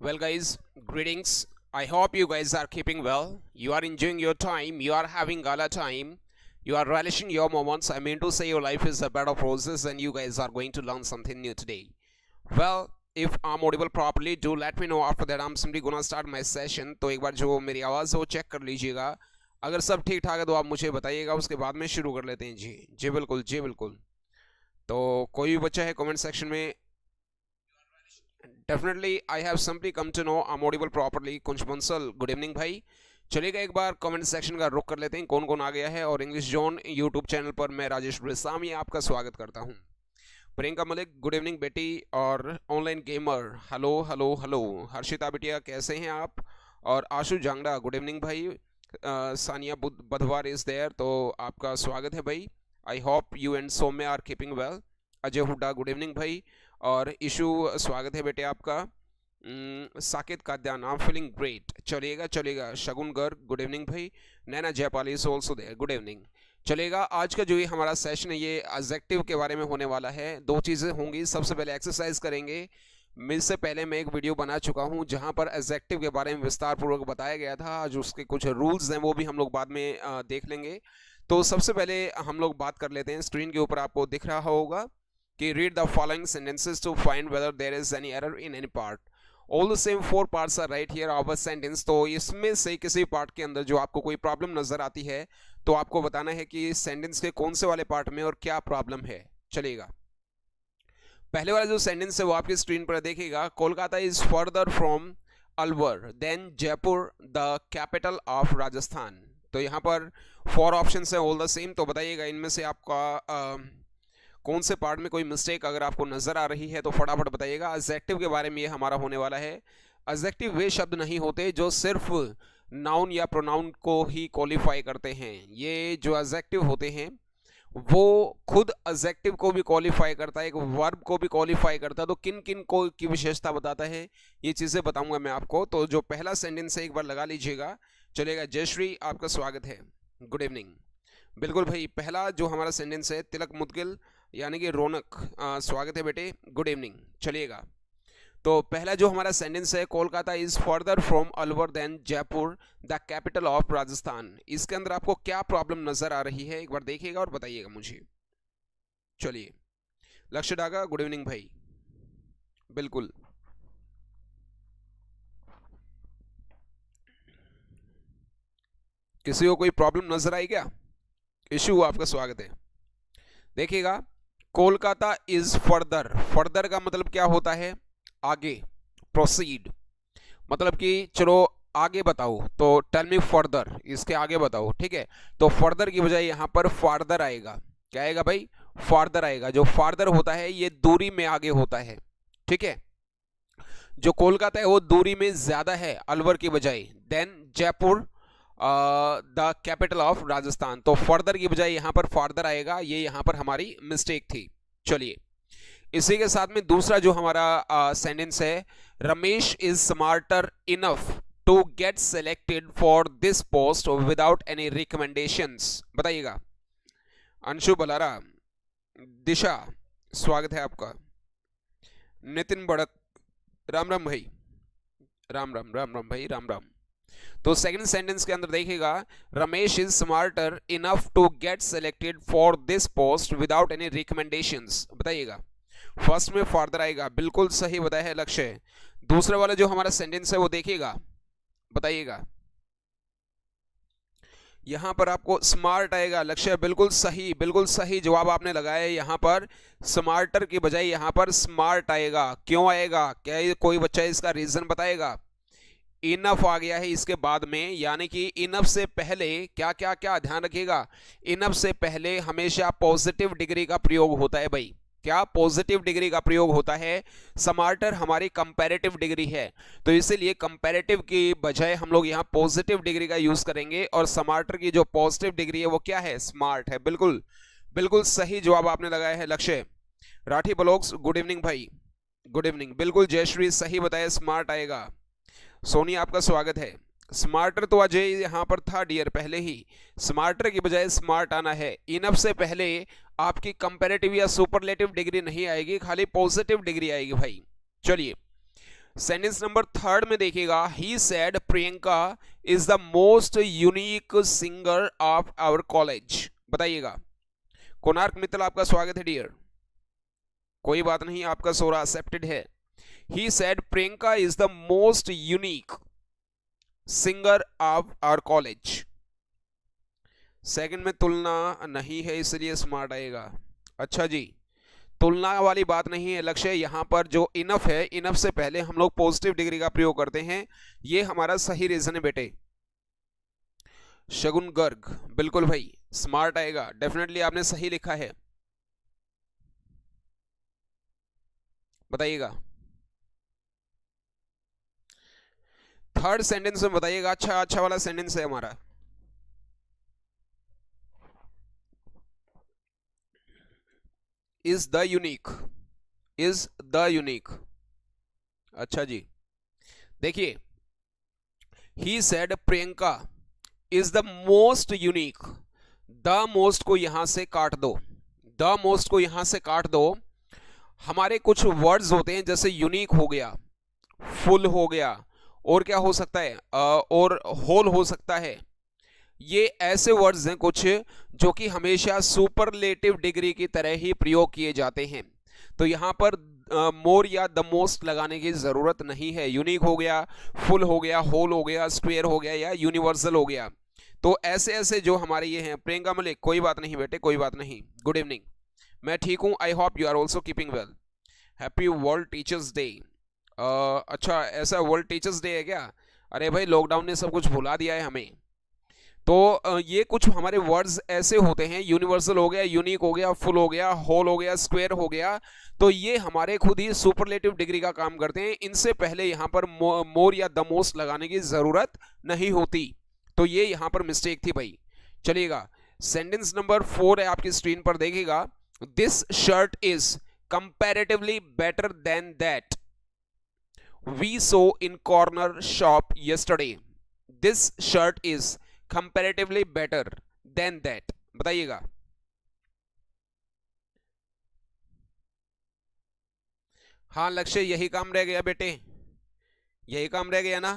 Well, guys, greetings. I hope you guys are keeping well. You are enjoying your time. You are having gala time. You are relishing your moments. I mean to say, your life is a bed of roses, and you guys are going to learn something new today. Well, if I'm audible properly, do let me know. After that, I'm simply gonna start my session. तो एक बार जो मेरी आवाज़ है वो check कर लीजिएगा. अगर सब ठीक ठाक है तो आप मुझे बताइएगा. उसके बाद में शुरू कर लेते हैं. जी जी बिल्कुल, जी बिल्कुल. तो कोई भी बच्चा है कमेंट सेक्शन में. Definitely I have simply come to know I am audible properly. Kunj Bansal, good evening भाई. चलिएगा एक बार कमेंट सेक्शन का रुख कर लेते हैं कौन कौन आ गया है. और इंग्लिश जोन यूट्यूब चैनल पर मैं राजेश ब्रिसामी आपका स्वागत करता हूं. प्रियंका मलिक, गुड इवनिंग बेटी. और online gamer, hello hello hello. Harshita बिटिया, कैसे हैं आप. और आशु जांगड़ा, गुड इवनिंग भाई. सानिया बुधवार इज देयर, तो आपका स्वागत है भाई. I hope you and Saumya are keeping well. Ajay Hooda, good evening भाई. और इशू, स्वागत है बेटे आपका. Sakit Kadian, I am feeling great. चलिएगा चलिएगा. शगुन गर्ग, गुड इवनिंग भाई. Naina Jaipal is also there, good evening. चलेगा. आज का जो ये हमारा सेशन है ये एडजेक्टिव के बारे में होने वाला है. दो चीज़ें होंगी. सबसे पहले एक्सरसाइज करेंगे. इससे पहले मैं एक वीडियो बना चुका हूं जहां पर एडजेक्टिव के बारे में विस्तार पूर्वक बताया गया था. आज उसके कुछ रूल्स हैं वो भी हम लोग बाद में देख लेंगे. तो सबसे पहले हम लोग बात कर लेते हैं. स्क्रीन के ऊपर आपको दिख रहा होगा कि read the following sentences to find whether there is any error in any part. All the same 4 parts are right here of a sentence. तो इसमें से किसी पार्ट के अंदर जो आपको कोई प्रॉब्लम नजर आती है तो आपको बताना है कि सेंटेंस के कौन से वाले पार्ट में और क्या प्रॉब्लम है. चलिएगा. पहले वाला जो सेंटेंस है वो आपकी स्क्रीन पर देखिएगा. Kolkata is further from Alwar than Jaipur, the capital of Rajasthan. तो यहाँ पर 4 ऑप्शन है, ऑल द सेम. तो बताइएगा इनमें से आपका कौन से पार्ट में कोई मिस्टेक अगर आपको नजर आ रही है तो फटाफट बताइएगा. एडजेक्टिव के बारे में ये हमारा होने वाला है. एडजेक्टिव वे शब्द नहीं होते जो सिर्फ नाउन या प्रोनाउन को ही क्वालिफाई करते हैं. ये जो एडजेक्टिव होते हैं वो खुद एडजेक्टिव को भी क्वालिफाई करता है, एक वर्ब को भी क्वालिफाई करता है. तो किन किन को की विशेषता बताता है ये चीज़ें बताऊंगा मैं आपको. तो जो पहला सेंटेंस है एक बार लगा लीजिएगा. चलेगा. जयश्री, आपका स्वागत है, गुड इवनिंग. बिल्कुल भाई. पहला जो हमारा सेंटेंस है, तिलक मुदगिल यानी कि रौनक, स्वागत है बेटे, गुड इवनिंग. चलिएगा. तो पहला जो हमारा सेंटेंस है, Kolkata is further from Alwar than Jaipur, the capital of Rajasthan. इसके अंदर आपको क्या प्रॉब्लम नजर आ रही है एक बार देखिएगा और बताइएगा मुझे. चलिए. लक्ष्य डागा, गुड इवनिंग भाई. बिल्कुल. किसी को कोई प्रॉब्लम नजर आई क्या. इशू, आपका स्वागत है. देखिएगा. Kolkata is further. फर्दर का मतलब क्या होता है, आगे, प्रोसीड. मतलब कि चलो आगे बताओ, तो टेल मी फर्दर, इसके आगे बताओ. ठीक है. तो फर्दर की बजाय यहां पर फार्दर आएगा. क्या आएगा भाई, फार्दर आएगा. जो फार्दर होता है ये दूरी में आगे होता है. ठीक है. जो कोलकाता है वो दूरी में ज्यादा है अलवर की बजाय. Than Jaipur, the capital of Rajasthan. तो फर्दर की बजाय यहां पर फार्दर आएगा. ये यहां पर हमारी मिस्टेक थी. चलिए. इसी के साथ में दूसरा जो हमारा सेंटेंस है, Ramesh is smarter enough to get selected for this post without any recommendations. बताइएगा. अंशु बलारा, दिशा, स्वागत है आपका. नितिन बड़क, राम राम भाई. राम राम राम राम भाई, राम राम. तो सेकंड सेंटेंस के अंदर देखिएगा, Ramesh is smarter enough to get selected for this post without any recommendations. बताइएगा. फर्स्ट में फार्दर आएगा, बिल्कुल सही बताया है लक्ष्य. दूसरा वाला जो हमारा सेंटेंस है वो देखिएगा, बताइएगा. यहां पर आपको स्मार्ट आएगा. लक्ष्य, बिल्कुल सही जवाब आपने लगाया है. यहां पर स्मार्टर की बजाय यहां पर स्मार्ट आएगा. क्यों आएगा, क्या कोई बच्चा इसका रीजन बताएगा. इनफ आ गया है इसके बाद में, यानी कि इनफ से पहले क्या क्या क्या ध्यान रखिएगा. इनफ से पहले हमेशा पॉजिटिव डिग्री का प्रयोग होता है भाई. क्या पॉजिटिव डिग्री का प्रयोग होता है. स्मार्टर हमारी कंपैरेटिव डिग्री है, तो इसीलिए कंपैरेटिव की बजाय हम लोग यहाँ पॉजिटिव डिग्री का यूज करेंगे. और स्मार्टर की जो पॉजिटिव डिग्री है वो क्या है, स्मार्ट है. बिल्कुल सही जवाब आपने लगाया है लक्ष्य. राठी ब्लॉग्स, गुड इवनिंग भाई, गुड इवनिंग. बिल्कुल जयश्री सही बताया, स्मार्ट आएगा. सोनिया, आपका स्वागत है. स्मार्टर तो अजय यहां पर था डियर पहले ही. स्मार्टर की बजाय स्मार्ट आना है. इनफ से पहले आपकी कंपैरेटिव या सुपरलेटिव डिग्री नहीं आएगी, खाली पॉजिटिव डिग्री आएगी भाई. चलिए. सेंटेंस नंबर 3 में देखिएगा, he said Priyanka is the most unique singer of our college. बताइएगा। कोणार्क मित्तल आपका स्वागत है डियर। कोई बात नहीं, आपका सोरा एक्सेप्टेड है। He said Priyanka is the most unique singer of our college. Second में तुलना नहीं है इसलिए स्मार्ट आएगा। अच्छा जी, तुलना वाली बात नहीं है लक्ष्य। यहां पर जो इनफ है, इनफ से पहले हम लोग पॉजिटिव डिग्री का प्रयोग करते हैं। ये हमारा सही रीजन है बेटे। शगुन गर्ग, बिल्कुल भाई स्मार्ट आएगा। डेफिनेटली आपने सही लिखा है। बताइएगा। थर्ड सेंटेंस में बताइएगा। अच्छा वाला सेंटेंस है हमारा। Is the unique, is the unique. अच्छा जी, देखिए, ही said Priyanka is the most unique. The most को यहां से काट दो, द मोस्ट को यहां से काट दो। हमारे कुछ वर्ड्स होते हैं जैसे यूनिक हो गया, फुल हो गया, और क्या हो सकता है, और होल हो सकता है। ये ऐसे वर्ड्स हैं कुछ जो कि हमेशा सुपरलेटिव डिग्री की तरह ही प्रयोग किए जाते हैं। तो यहां पर मोर या द मोस्ट लगाने की जरूरत नहीं है। यूनिक हो गया, फुल हो गया, होल हो गया, स्क्वायर हो गया या यूनिवर्सल हो गया। तो ऐसे ऐसे जो हमारे ये हैं। प्रियंका मलिक, कोई बात नहीं बेटे, कोई बात नहीं। गुड इवनिंग, मैं ठीक हूं। I hope you are also keeping well. Happy world teachers day. अच्छा, ऐसा वर्ल्ड टीचर्स डे है क्या? अरे भाई, लॉकडाउन ने सब कुछ भुला दिया है हमें। तो ये कुछ हमारे वर्ड्स ऐसे होते हैं, यूनिवर्सल हो गया, यूनिक हो गया, फुल हो गया, होल हो गया, स्क्वायर हो गया। तो ये हमारे खुद ही सुपरलेटिव डिग्री का काम करते हैं। इनसे पहले यहाँ पर मोर या द मोस्ट लगाने की जरूरत नहीं होती। तो ये यहाँ पर मिस्टेक थी भाई। चलिएगा, सेंटेंस नंबर 4 है आपकी स्क्रीन पर, देखिएगा। This shirt is comparatively better than that we saw in corner shop yesterday. This shirt is comparatively better than that. बताइएगा। हाँ लक्ष्य, यही काम रह गया बेटे, यही काम रह गया ना।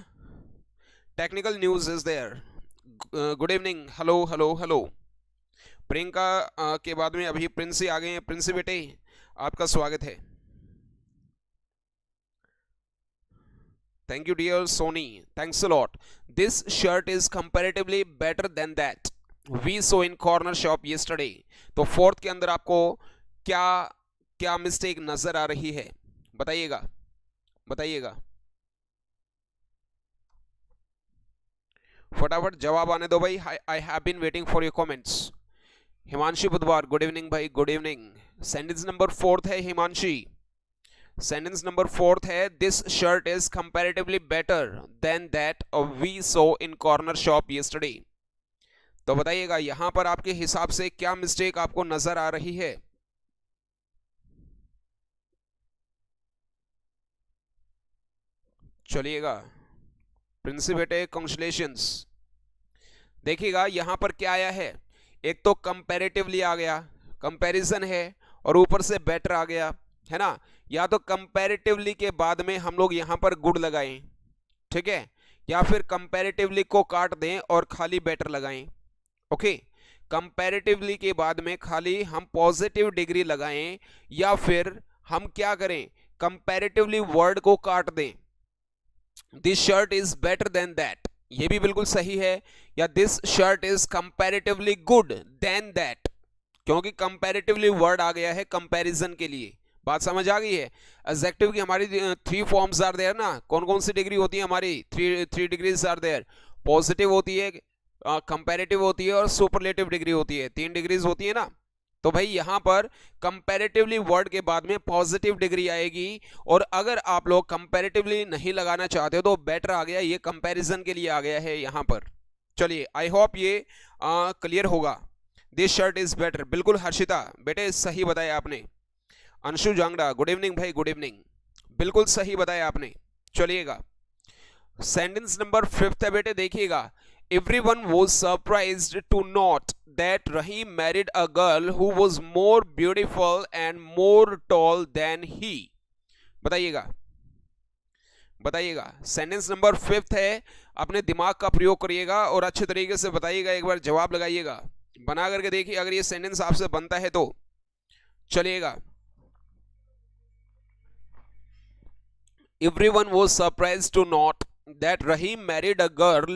Technical news is there. Good evening, hello hello hello. Priyanka के बाद में अभी प्रिंसी आ गए हैं। प्रिंसी बेटे, आपका स्वागत है। Thank you dear Sony, thanks a lot. This shirt is comparatively better than that we saw in corner shop yesterday. तो फोर्थ के अंदर आपको क्या क्या मिस्टेक नजर आ रही है? बताइएगा, बताइएगा, फटाफट जवाब आने दो भाई। I have been waiting for your comments. Himanshi Budhwar, good evening भाई, गुड इवनिंग। सेंटेंस नंबर 4 है हिमांशी। सेंटेंस नंबर 4 है, this shirt is comparatively better than that we saw in corner shop yesterday. तो बताइएगा यहां पर आपके हिसाब से क्या मिस्टेक आपको नजर आ रही है? चलिएगा, प्रिंसी बेटे कांग्रेचुलेशंस। देखिएगा यहां पर क्या आया है, एक तो कंपैरेटिवली आ गया, कंपैरिजन है, और ऊपर से बेटर आ गया, है ना। या तो कंपैरेटिवली के बाद में हम लोग यहां पर गुड लगाएं, ठीक है, या फिर कंपैरेटिवली को काट दें और खाली बेटर लगाएं। ओके, कंपैरेटिवली के बाद में खाली हम पॉजिटिव डिग्री लगाएं, या फिर हम क्या करें, कंपैरेटिवली वर्ड को काट दें। This shirt is better than that, ये भी बिल्कुल सही है। या this shirt is comparatively good than that, क्योंकि कंपैरेटिवली वर्ड आ गया है कंपैरिजन के लिए। बात समझ आ गई है? एडजेक्टिव की हमारी 3 फॉर्म्स आर देयर ना। कौन कौन सी डिग्री होती है हमारी? 3 डिग्रीज आर देयर। पॉजिटिव होती है, कंपैरेटिव होती है, और सुपरलेटिव डिग्री होती है। 3 डिग्रीज होती है ना। तो भाई यहां पर कंपैरेटिवली वर्ड के बाद में पॉजिटिव डिग्री आएगी, और अगर आप लोग कंपैरेटिवली नहीं लगाना चाहते हो तो बेटर आ गया, ये कंपैरिजन के लिए आ गया है यहां पर। चलिए, आई होप ये क्लियर होगा। दिस शर्ट इज बेटर, बिल्कुल हर्षिता बेटे सही बताया आपने। अंशु जांगड़ा, गुड इवनिंग भाई, गुड इवनिंग, बिल्कुल सही बताया आपने। चलिएगा, सेंटेंस नंबर 5 है बेटे, देखिएगा। Everyone was surprised to note that Rahim married a girl who was more beautiful and more tall than he. बताइएगा, बताइएगा। सेंटेंस नंबर 5 है, अपने दिमाग का प्रयोग करिएगा और अच्छे तरीके से बताइएगा, एक बार जवाब लगाइएगा, बना करके देखिए अगर ये सेंटेंस आपसे बनता है तो। चलिएगा। Everyone was surprised to note that Rahim married a girl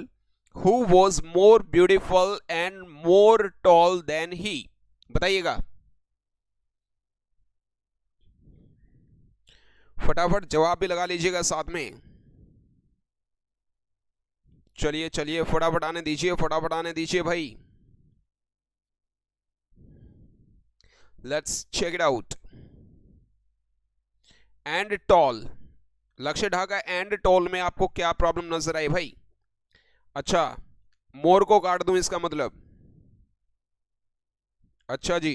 who was more beautiful and more tall than he. बताइएगा, फटाफट जवाब भी लगा लीजिएगा साथ में। चलिए चलिए, फटाफट आने दीजिए, फटाफट आने दीजिए भाई। Let's check it out. And tall, Lakshya Dhaka and tall में आपको क्या प्रॉब्लम नजर आई भाई? अच्छा, मोर को काट दूं इसका मतलब? अच्छा जी,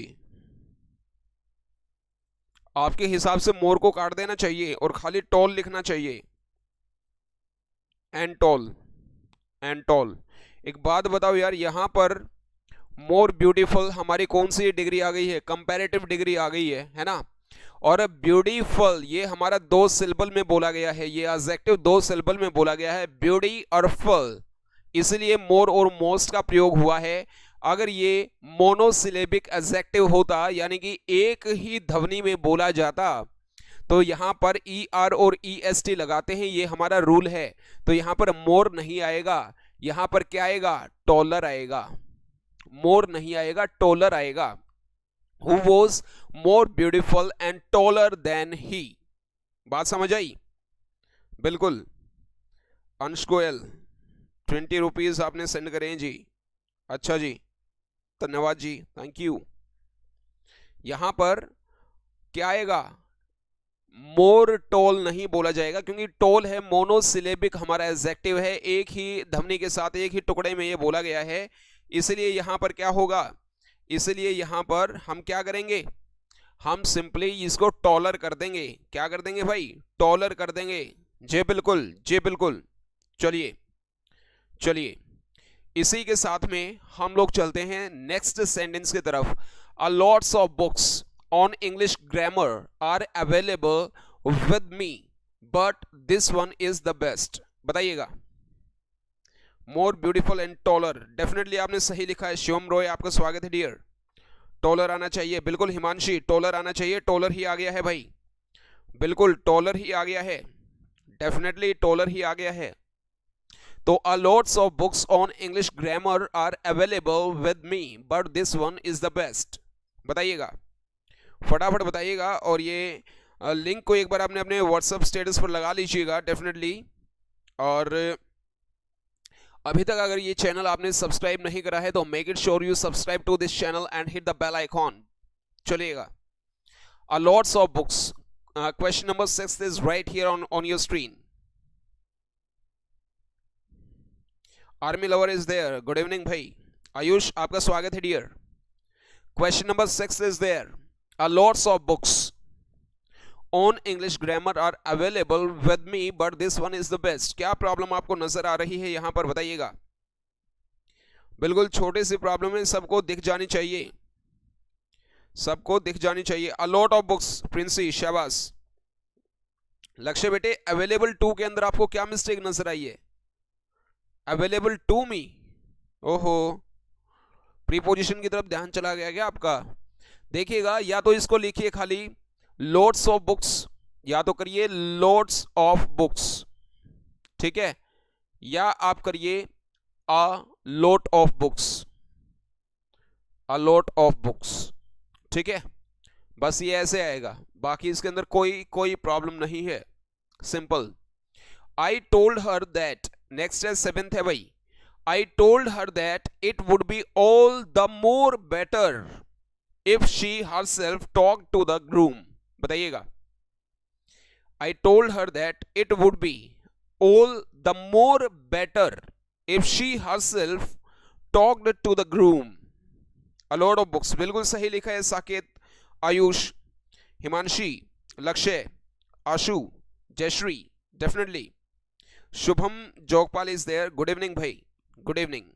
आपके हिसाब से मोर को काट देना चाहिए और खाली टॉल लिखना चाहिए। And tall, and tall. एक बात बताओ यार, यहां पर मोर ब्यूटीफुल हमारी कौन सी डिग्री आ गई है? कंपैरेटिव डिग्री आ गई है ना। और ब्यूटीफुल ये हमारा 2 सिलेबल में बोला गया है, ये एडजेक्टिव 2 सिलेबल में बोला गया है, ब्यूटी और फुल, इसलिए मोर और मोस्ट का प्रयोग हुआ है। अगर ये मोनोसिलेबिक एडजेक्टिव होता, यानी कि एक ही ध्वनि में बोला जाता, तो यहां पर ई आर और ई एस टी लगाते हैं, ये हमारा रूल है। तो यहां पर मोर नहीं आएगा, यहां पर क्या आएगा? टॉलर आएगा। मोर नहीं आएगा, टॉलर आएगा। Who was more beautiful and taller than he? बात समझ आई? बिल्कुल। अंश गोयल 20 रुपीज आपने सेंड करें जी। अच्छा जी, धन्यवाद जी, थैंक यू। यहां पर क्या आएगा? मोर टॉल नहीं बोला जाएगा, क्योंकि टॉल है मोनोसिलेबिक हमारा एडजेक्टिव है, एक ही ध्वनि के साथ एक ही टुकड़े में ये बोला गया है, इसलिए यहां पर क्या होगा? इसलिए यहां पर हम क्या करेंगे? हम सिंपली इसको टॉलर कर देंगे। क्या कर देंगे भाई? टॉलर कर देंगे। जी बिल्कुल, जी बिल्कुल। चलिए चलिए, इसी के साथ में हम लोग चलते हैं नेक्स्ट सेंटेंस की तरफ। A lots of books on English grammar are available with me but this one is the best. बताइएगा। More beautiful and taller, definitely आपने सही लिखा है। शिवम रॉय, आपका स्वागत है डियर। टॉलर आना चाहिए, बिल्कुल हिमांशी, टॉलर आना चाहिए। टॉलर ही आ गया है भाई, बिल्कुल टॉलर ही आ गया है, डेफिनेटली टॉलर ही आ गया है। तो a lots of books on English grammar are available with me but this one is the best. बताइएगा, फटाफट बताइएगा। और ये लिंक को एक बार आपने अपने व्हाट्सएप स्टेटस पर लगा लीजिएगा डेफिनेटली। और अभी तक अगर ये चैनल आपने सब्सक्राइब नहीं करा है तो make it sure you subscribe to this channel and hit the bell icon. चलिएगा। A lots of books, question number 6 is right here on your screen. Army lover is there, good evening भाई। आयुष, आपका स्वागत है dear. Question number 6 is there. A lots of books on English grammar are available with me but this one is the best. क्या problem आपको नजर आ रही है यहां पर? बताइएगा। बिल्कुल छोटी सी प्रॉब्लम है, सबको दिख जानी चाहिए, सबको दिख जानी चाहिए। अ लॉट ऑफ बुक्स, प्रिंसी शाबाश। लक्ष्य बेटे, अवेलेबल टू के अंदर आपको क्या मिस्टेक नजर आई है? अवेलेबल टू मी, ओहो, प्रीपोजिशन की तरफ ध्यान चला गया क्या आपका? देखिएगा, या तो इसको लिखिए खाली लोट्स ऑफ बुक्स, या तो करिए लोट्स ऑफ बुक्स, ठीक है, या आप करिए a lot of books, a lot of books, ठीक है। बस ये ऐसे आएगा, बाकी इसके अंदर कोई प्रॉब्लम नहीं है, simple. I told her that, next है 7th है भाई। I told her that it would be all the more better if she herself talk to the groom. बताइएगा। I told her that it would be all the more better if she herself talked to the groom. A lot of books, बिल्कुल सही लिखा है Saket, Ayush, Himanshi, Lakshya, Ashu, Jayashree, definitely. Shubham Jogpal is there, good evening भाई, good evening.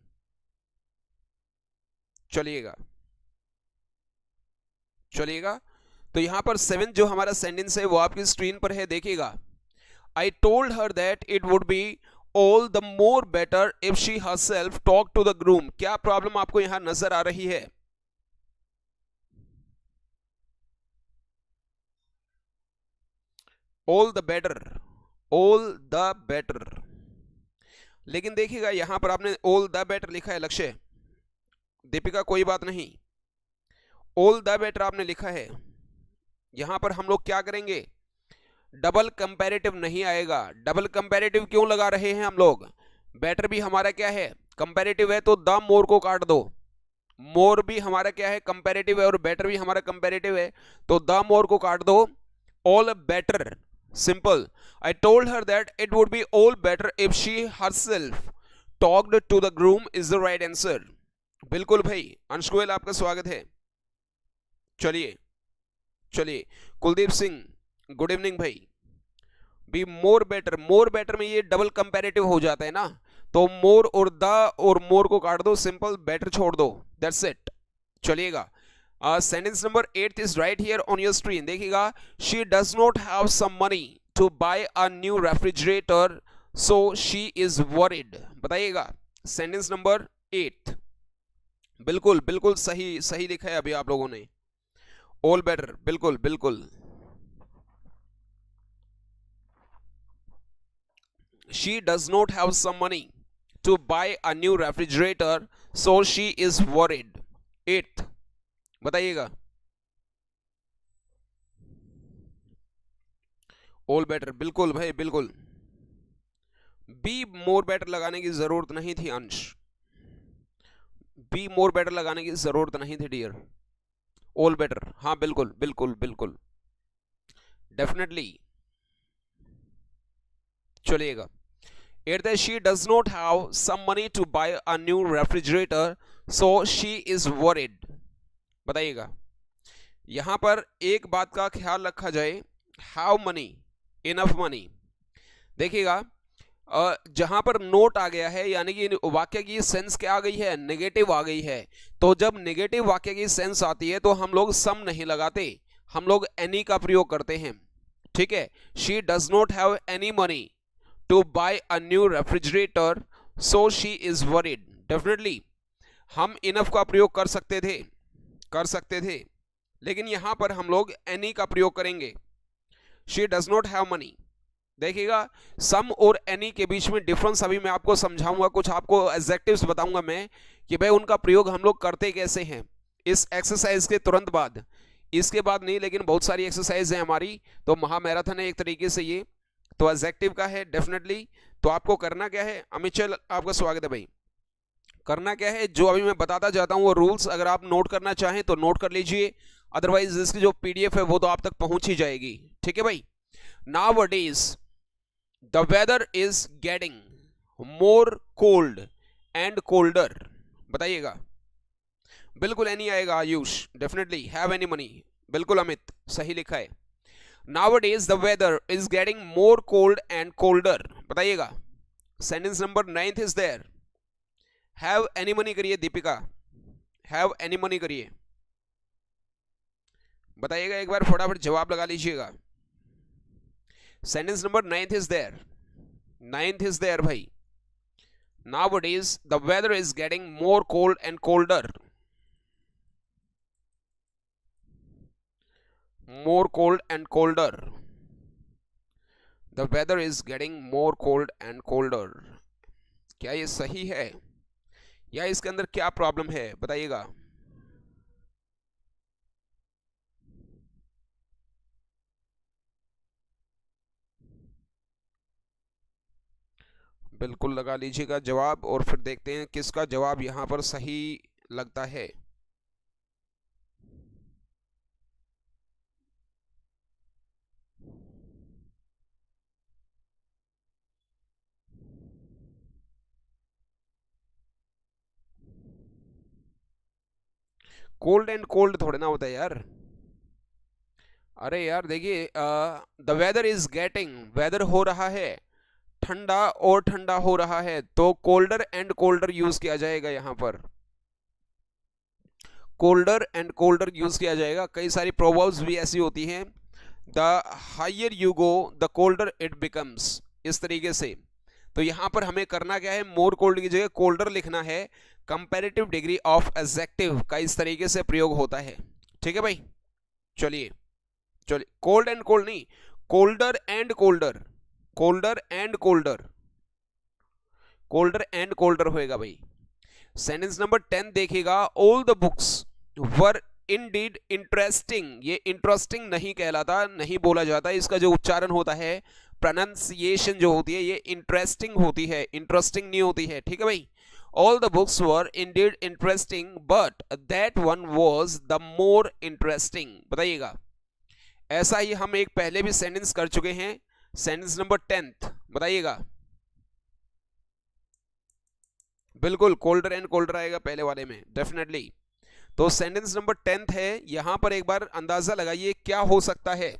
चलिएगा चलिएगा। तो यहां पर 7 जो हमारा सेंटेंस है वो आपकी स्क्रीन पर है, देखिएगा। I told her that it would be all the more better if she herself talked to the groom. क्या प्रॉब्लम आपको यहां नजर आ रही है? All the better, all the better. लेकिन देखिएगा यहां पर आपने all the better लिखा है लक्ष्य, दीपिका कोई बात नहीं, all the better आपने लिखा है। यहां पर हम लोग क्या करेंगे, डबल कंपैरेटिव नहीं आएगा। डबल कंपैरेटिव क्यों लगा रहे हैं हम लोग? बेटर भी हमारा क्या है, कंपैरेटिव है, तो द मोर को काट दो। मोर भी हमारा क्या है, कंपैरेटिव है, और बेटर भी हमारा कंपैरेटिव है, तो द मोर को काट दो। All better, simple. I told her that it would be all better if she herself talked to the groom is the right answer. बिल्कुल भाई, अंश गोयल आपका स्वागत है। चलिए चलिए, कुलदीप सिंह गुड इवनिंग भाई। Be more better, more better में ये डबल कंपैरेटिव हो जाता है ना, तो मोर और द और मोर को काट दो, सिंपल, बेटर छोड़ दो, दैट्स इट। चलिएगा, sentence number 8 is right here on your screen. देखिएगा, she does not have some money to buy a new refrigerator so she is worried. बताइएगा, सेंटेंस नंबर 8 बिल्कुल बिल्कुल सही सही लिखा है अभी आप लोगों ने। ऑल बेटर, बिल्कुल बिल्कुल। She does not have some money to buy a new refrigerator, so she is worried. 8th, बताइएगा। ऑल बेटर, बिल्कुल भाई बिल्कुल। बी मोर बेटर लगाने की जरूरत नहीं थी अंश, बी मोर बेटर लगाने की जरूरत नहीं थी डियर। ऑल बेटर, हाँ बिल्कुल बिल्कुल बिल्कुल, डेफिनेटली। चलिएगा, It that she does not have some money to buy a new refrigerator, so she is worried. बताइएगा, यहां पर एक बात का ख्याल रखा जाए, have money, enough money। देखिएगा, जहां पर नोट आ गया है, यानी कि वाक्य की सेंस क्या आ गई है, नेगेटिव आ गई है। तो जब नेगेटिव वाक्य की सेंस आती है तो हम लोग सम नहीं लगाते, हम लोग एनी का प्रयोग करते हैं। ठीक है, she does not have any money to buy a new refrigerator so she is worried। definitely हम enough का प्रयोग कर सकते थे, लेकिन यहां पर हम लोग any का प्रयोग करेंगे। she does not have money। देखिएगा, some और any के बीच में डिफरेंस अभी मैं आपको समझाऊंगा, कुछ आपको एडजेक्टिव्स बताऊंगा मैं कि भाई उनका प्रयोग हम लोग करते कैसे हैं इस एक्सरसाइज के तुरंत बाद। इसके बाद नहीं, लेकिन बहुत सारी एक्सरसाइज है हमारी, तो महामैराथन है एक तरीके से ये, तो एडजेक्टिव का है डेफिनेटली। तो आपको करना क्या है, अमित चल आपका स्वागत है भाई। करना क्या है, जो अभी मैं बताता जाता हूं वो रूल्स अगर आप नोट करना चाहें तो नोट कर लीजिए, अदरवाइज इसकी जो पीडीएफ है वो तो आप तक पहुंच ही जाएगी। ठीक है भाई। Nowadays the weather is getting more cold and colder. बताइएगा, बिल्कुल एनी आएगा Ayush, definitely. Have any money, बिल्कुल अमित सही लिखा है। Nowadays the weather is getting more cold and colder। बताइएगा, sentence number 9 is there। have any money करिए दीपिका, have any money करिए, बताइएगा एक बार फटाफट जवाब लगा लीजिएगा। Sentence number 9 is there, 9 is there भाई। Nowadays the weather is getting more cold and colder, more cold and colder, the weather is getting more cold and colder। क्या ये सही है या इसके अंदर क्या प्रॉब्लम है, बताइएगा। बिल्कुल लगा लीजिएगा जवाब, और फिर देखते हैं किसका जवाब यहां पर सही लगता है। कोल्ड एंड कोल्ड थोड़े ना होता है यार। अरे यार देखिए, the weather is getting, weather हो रहा है ठंडा और ठंडा हो रहा है, तो कोल्डर एंड कोल्डर यूज किया जाएगा यहां पर, कोल्डर एंड कोल्डर यूज किया जाएगा। कई सारी प्रोवर्ब्स भी ऐसी होती हैं the higher you go the colder it becomes, इस तरीके से। तो यहां पर हमें करना क्या है, मोर कोल्ड की जगह कोल्डर लिखना है। कंपैरेटिव डिग्री ऑफ एडजेक्टिव का इस तरीके से प्रयोग होता है, ठीक है भाई। चलिए चलिए, कोल्ड एंड कोल्ड नहीं, colder and colder, colder and colder, colder and colder होएगा भाई। सेंटेंस नंबर 10 देखिएगा, all the books were indeed interesting. ये इंटरेस्टिंग नहीं कहलाता, नहीं बोला जाता, इसका जो उच्चारण होता है, प्रोनाउंसिएशन जो होती है, ये इंटरेस्टिंग होती है, इंटरेस्टिंग नहीं होती है, ठीक है भाई। All the books were indeed interesting but that one was the more interesting. बताइएगा, ऐसा ही हम एक पहले भी सेंटेंस कर चुके हैं, सेंटेंस नंबर 10, बताइएगा। बिल्कुल कोल्डर एंड कोल्डर आएगा पहले वाले में, डेफिनेटली। तो सेंटेंस नंबर 10 है, यहां पर एक बार अंदाजा लगाइए क्या हो सकता है।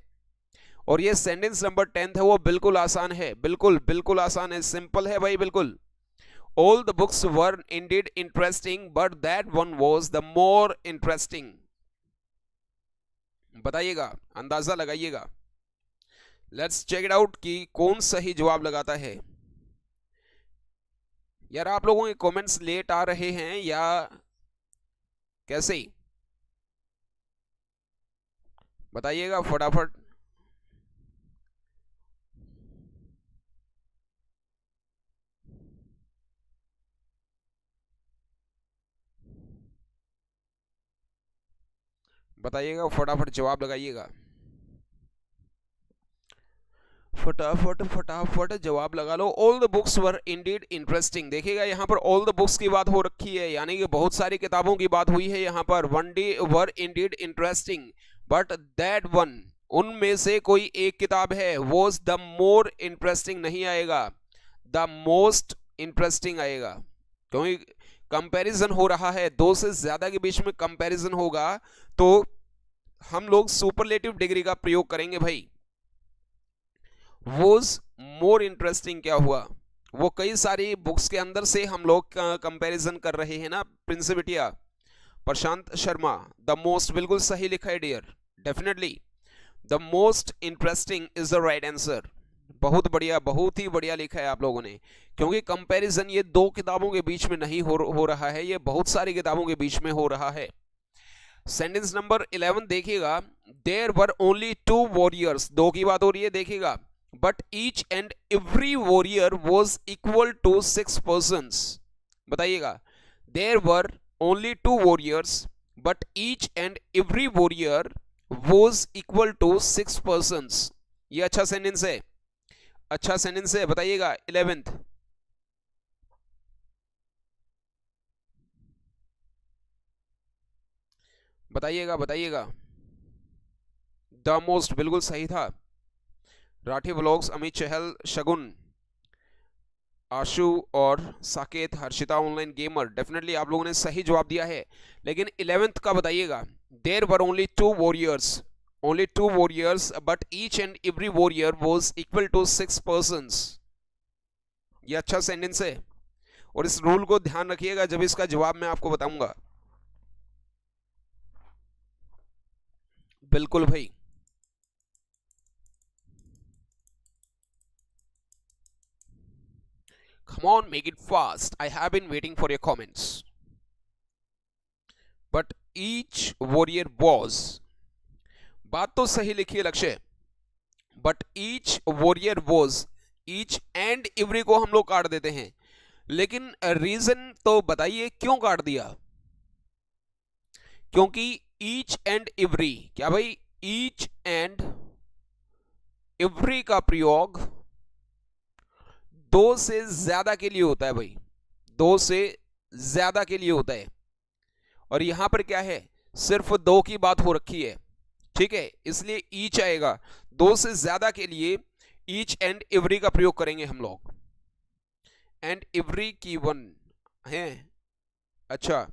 और ये सेंटेंस नंबर 10 है, वो बिल्कुल आसान है, बिल्कुल बिल्कुल आसान है, सिंपल है भाई, बिल्कुल। All the books were indeed interesting but that one was the more interesting. बताइएगा, अंदाजा लगाइएगा। लेट्स चेक इट आउट कि कौन सही जवाब लगाता है। यार आप लोगों के कमेंट्स लेट आ रहे हैं या कैसे, बताइएगा फटाफट। बताइएगा फटाफट, जवाब लगाइएगा, फटाफट फटाफट जवाब लगा लो। All the books were indeed interesting. देखिएगा यहाँ पर ऑल द बुक्स की बात हो रखी है, यानी कि बहुत सारी किताबों की बात हुई है यहाँ पर। One day were indeed interesting but that one, उनमें से कोई एक किताब है, वॉज द मोर इंटरेस्टिंग नहीं आएगा, द मोस्ट इंटरेस्टिंग आएगा, क्योंकि कंपैरिजन हो रहा है, दो से ज्यादा के बीच में कंपैरिजन होगा तो हम लोग सुपरलेटिव डिग्री का प्रयोग करेंगे भाई। वॉज मोर इंटरेस्टिंग क्या हुआ, वो कई सारी बुक्स के अंदर से हम लोग कंपैरिजन कर रहे हैं ना। प्रिंस बिटिया, प्रशांत शर्मा, द मोस्ट बिल्कुल सही लिखा है dear, definitely the most interesting is the right answer. बहुत बढ़िया, बहुत ही बढ़िया लिखा है आप लोगों ने, क्योंकि कंपैरिजन ये दो किताबों के बीच में नहीं हो रहा है, ये बहुत सारी किताबों के बीच में हो रहा है। सेंटेंस नंबर 11 देखिएगा, देयर वर ओनली 2 वॉरियर्स, दो की बात हो रही है, देखिएगा। But each and every warrior was equal to 6 persons। बताइएगा, there were only 2 warriors but each and every warrior was equal to 6 persons। ये अच्छा सेंटेंस है, अच्छा सेंटेंस है, बताइएगा। 11th, बताइएगा बताइएगा। द मोस्ट बिल्कुल सही था। राठी व्लॉग्स, अमित चहल, शगुन, आशु और Saket, Harshita online gamer, definitely आप लोगों ने सही जवाब दिया है। लेकिन 11th का बताइएगा, there were only 2 warriors, only 2 warriors but each and every warrior was equal to 6 persons। ये अच्छा सेंटेंस है, और इस रूल को ध्यान रखिएगा जब इसका जवाब मैं आपको बताऊंगा। बिल्कुल भाई, come on, make it fast, I have been waiting for your comments। but each warrior was, बात तो सही लिखी है लक्ष्य, but each warrior was, each and every को हम लोग काट देते हैं, लेकिन रीजन तो बताइए क्यों काट दिया। क्योंकि each and every, क्या भाई, each and every का प्रयोग दो से ज्यादा के लिए होता है भाई, दो से ज्यादा के लिए होता है, और यहां पर क्या है, सिर्फ दो की बात हो रखी है, ठीक है, इसलिए ईच आएगा। दो से ज्यादा के लिए ईच एंड एवरी का प्रयोग करेंगे हम लोग, एंड एवरी की वन है, अच्छा।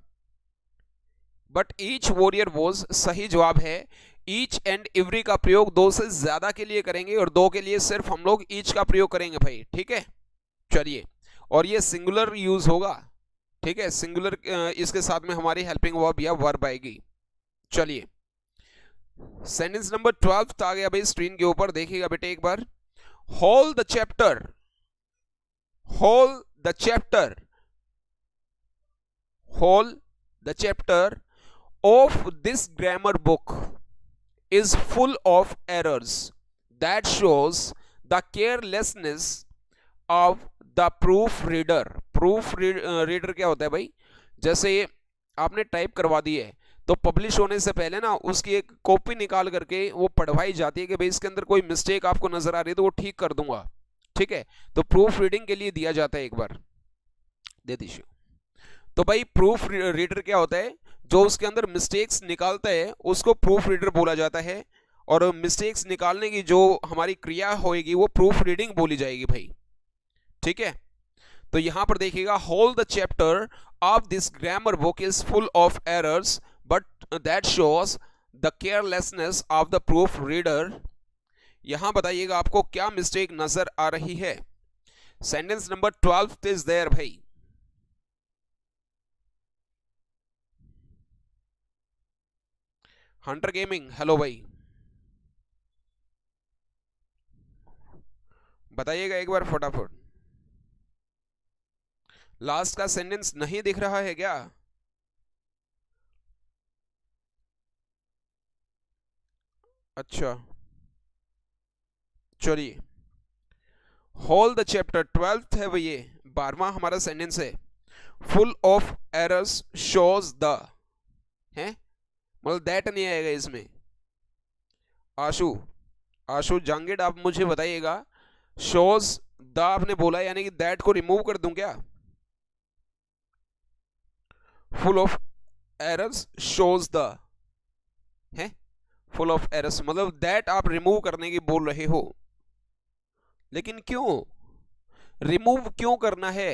बट ईच वॉरियर वॉज सही जवाब है। ईच एंड एवरी का प्रयोग दो से ज्यादा के लिए करेंगे, और दो के लिए सिर्फ हम लोग ईच का प्रयोग करेंगे भाई, ठीक है। चलिए, और ये सिंगुलर यूज होगा, ठीक है, सिंगुलर, इसके साथ में हमारी हेल्पिंग वर्ब या वर्ब आएगी। चलिए, सेंटेंस नंबर 12 आ गया भाई स्क्रीन के ऊपर, देखिएगा बेटे एक बार। Whole the chapter, whole the chapter, whole the chapter of this grammar book is full of errors that shows the carelessness of the proofreader। reader क्या होता है भाई? जैसे आपने टाइप करवा दी है तो पब्लिश होने से पहले ना उसकी एक कॉपी निकाल करके वो पढ़वाई जाती है कि भाई इसके अंदर कोई मिस्टेक आपको नजर आ रही है तो वो ठीक कर दूंगा, ठीक है? तो प्रूफ रीडिंग के लिए दिया जाता है, एक बार दे दीजिए। तो भाई प्रूफ रीडर क्या होता है? जो उसके अंदर मिस्टेक्स निकालता है उसको प्रूफ रीडर बोला जाता है, और मिस्टेक्स निकालने की जो हमारी क्रिया होएगी वो प्रूफ रीडिंग बोली जाएगी भाई, ठीक है? तो यहां पर देखिएगा, whole the chapter of this grammar book is full of errors but that shows the carelessness of the proof reader. यहां बताइएगा आपको क्या मिस्टेक नजर आ रही है। सेंटेंस नंबर 12 इज देयर भाई। हंटर गेमिंग, हेलो भाई, बताइएगा एक बार फटाफट। लास्ट का सेंटेंस नहीं दिख रहा है क्या? अच्छा चलिए, होल द चैप्टर 12 है भाई, ये 12वां हमारा सेंटेंस है। Full of errors shows the, है मतलब दैट नहीं आएगा इसमें। आशु, आशु जांगिड, आप मुझे बताइएगा, शोज द आपने बोला यानी कि दैट को रिमूव कर दूं क्या? Full of errors shows the, है फुल ऑफ एरर्स मतलब दैट आप रिमूव करने की बोल रहे हो, लेकिन क्यों रिमूव क्यों करना है?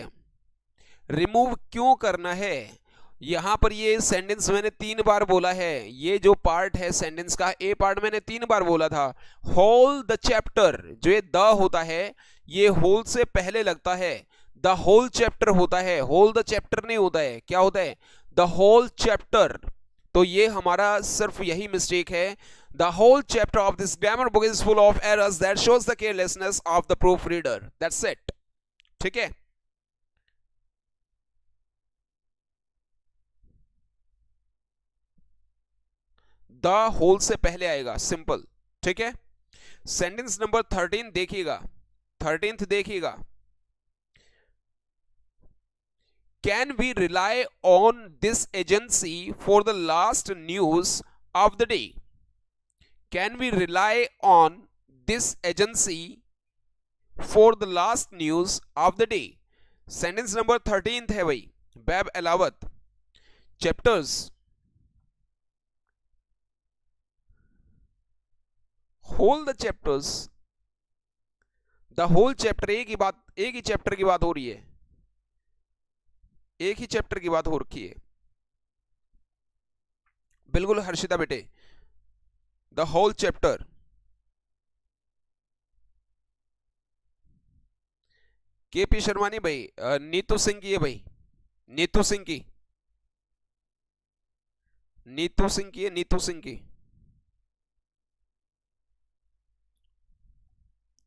रिमूव क्यों करना है? यहां पर ये सेंटेंस मैंने 3 बार बोला है, ये जो पार्ट है सेंटेंस का, ए पार्ट मैंने 3 बार बोला था। होल द चैप्टर, जो ये द होता है ये होल से पहले लगता है, द होल चैप्टर होता है, होल द चैप्टर नहीं होता है। क्या होता है? The whole chapter. तो ये हमारा सिर्फ यही मिस्टेक है। The whole chapter of this grammar book is full of errors that shows the carelessness of the proof reader, that's it, ठीक है? द होल से पहले आएगा, सिंपल, ठीक है? सेंटेंस नंबर 13 देखिएगा, 13th देखिएगा। Can we rely on this agency for the last news of the day? Can we rely on this agency for the last news of the day? Sentence number 13th है भाई, बैब Alawat. Chapters, whole the chapters, the whole chapter, एक ही chapter की बात हो रही है, एक ही चैप्टर की बात हो रखी है, बिल्कुल हर्षिता बेटे, द होल चैप्टर। के पी शर्मानी भाई, नीतू सिंह की है भाई, नीतू सिंह की, नीतू सिंह की है, नीतू सिंह की।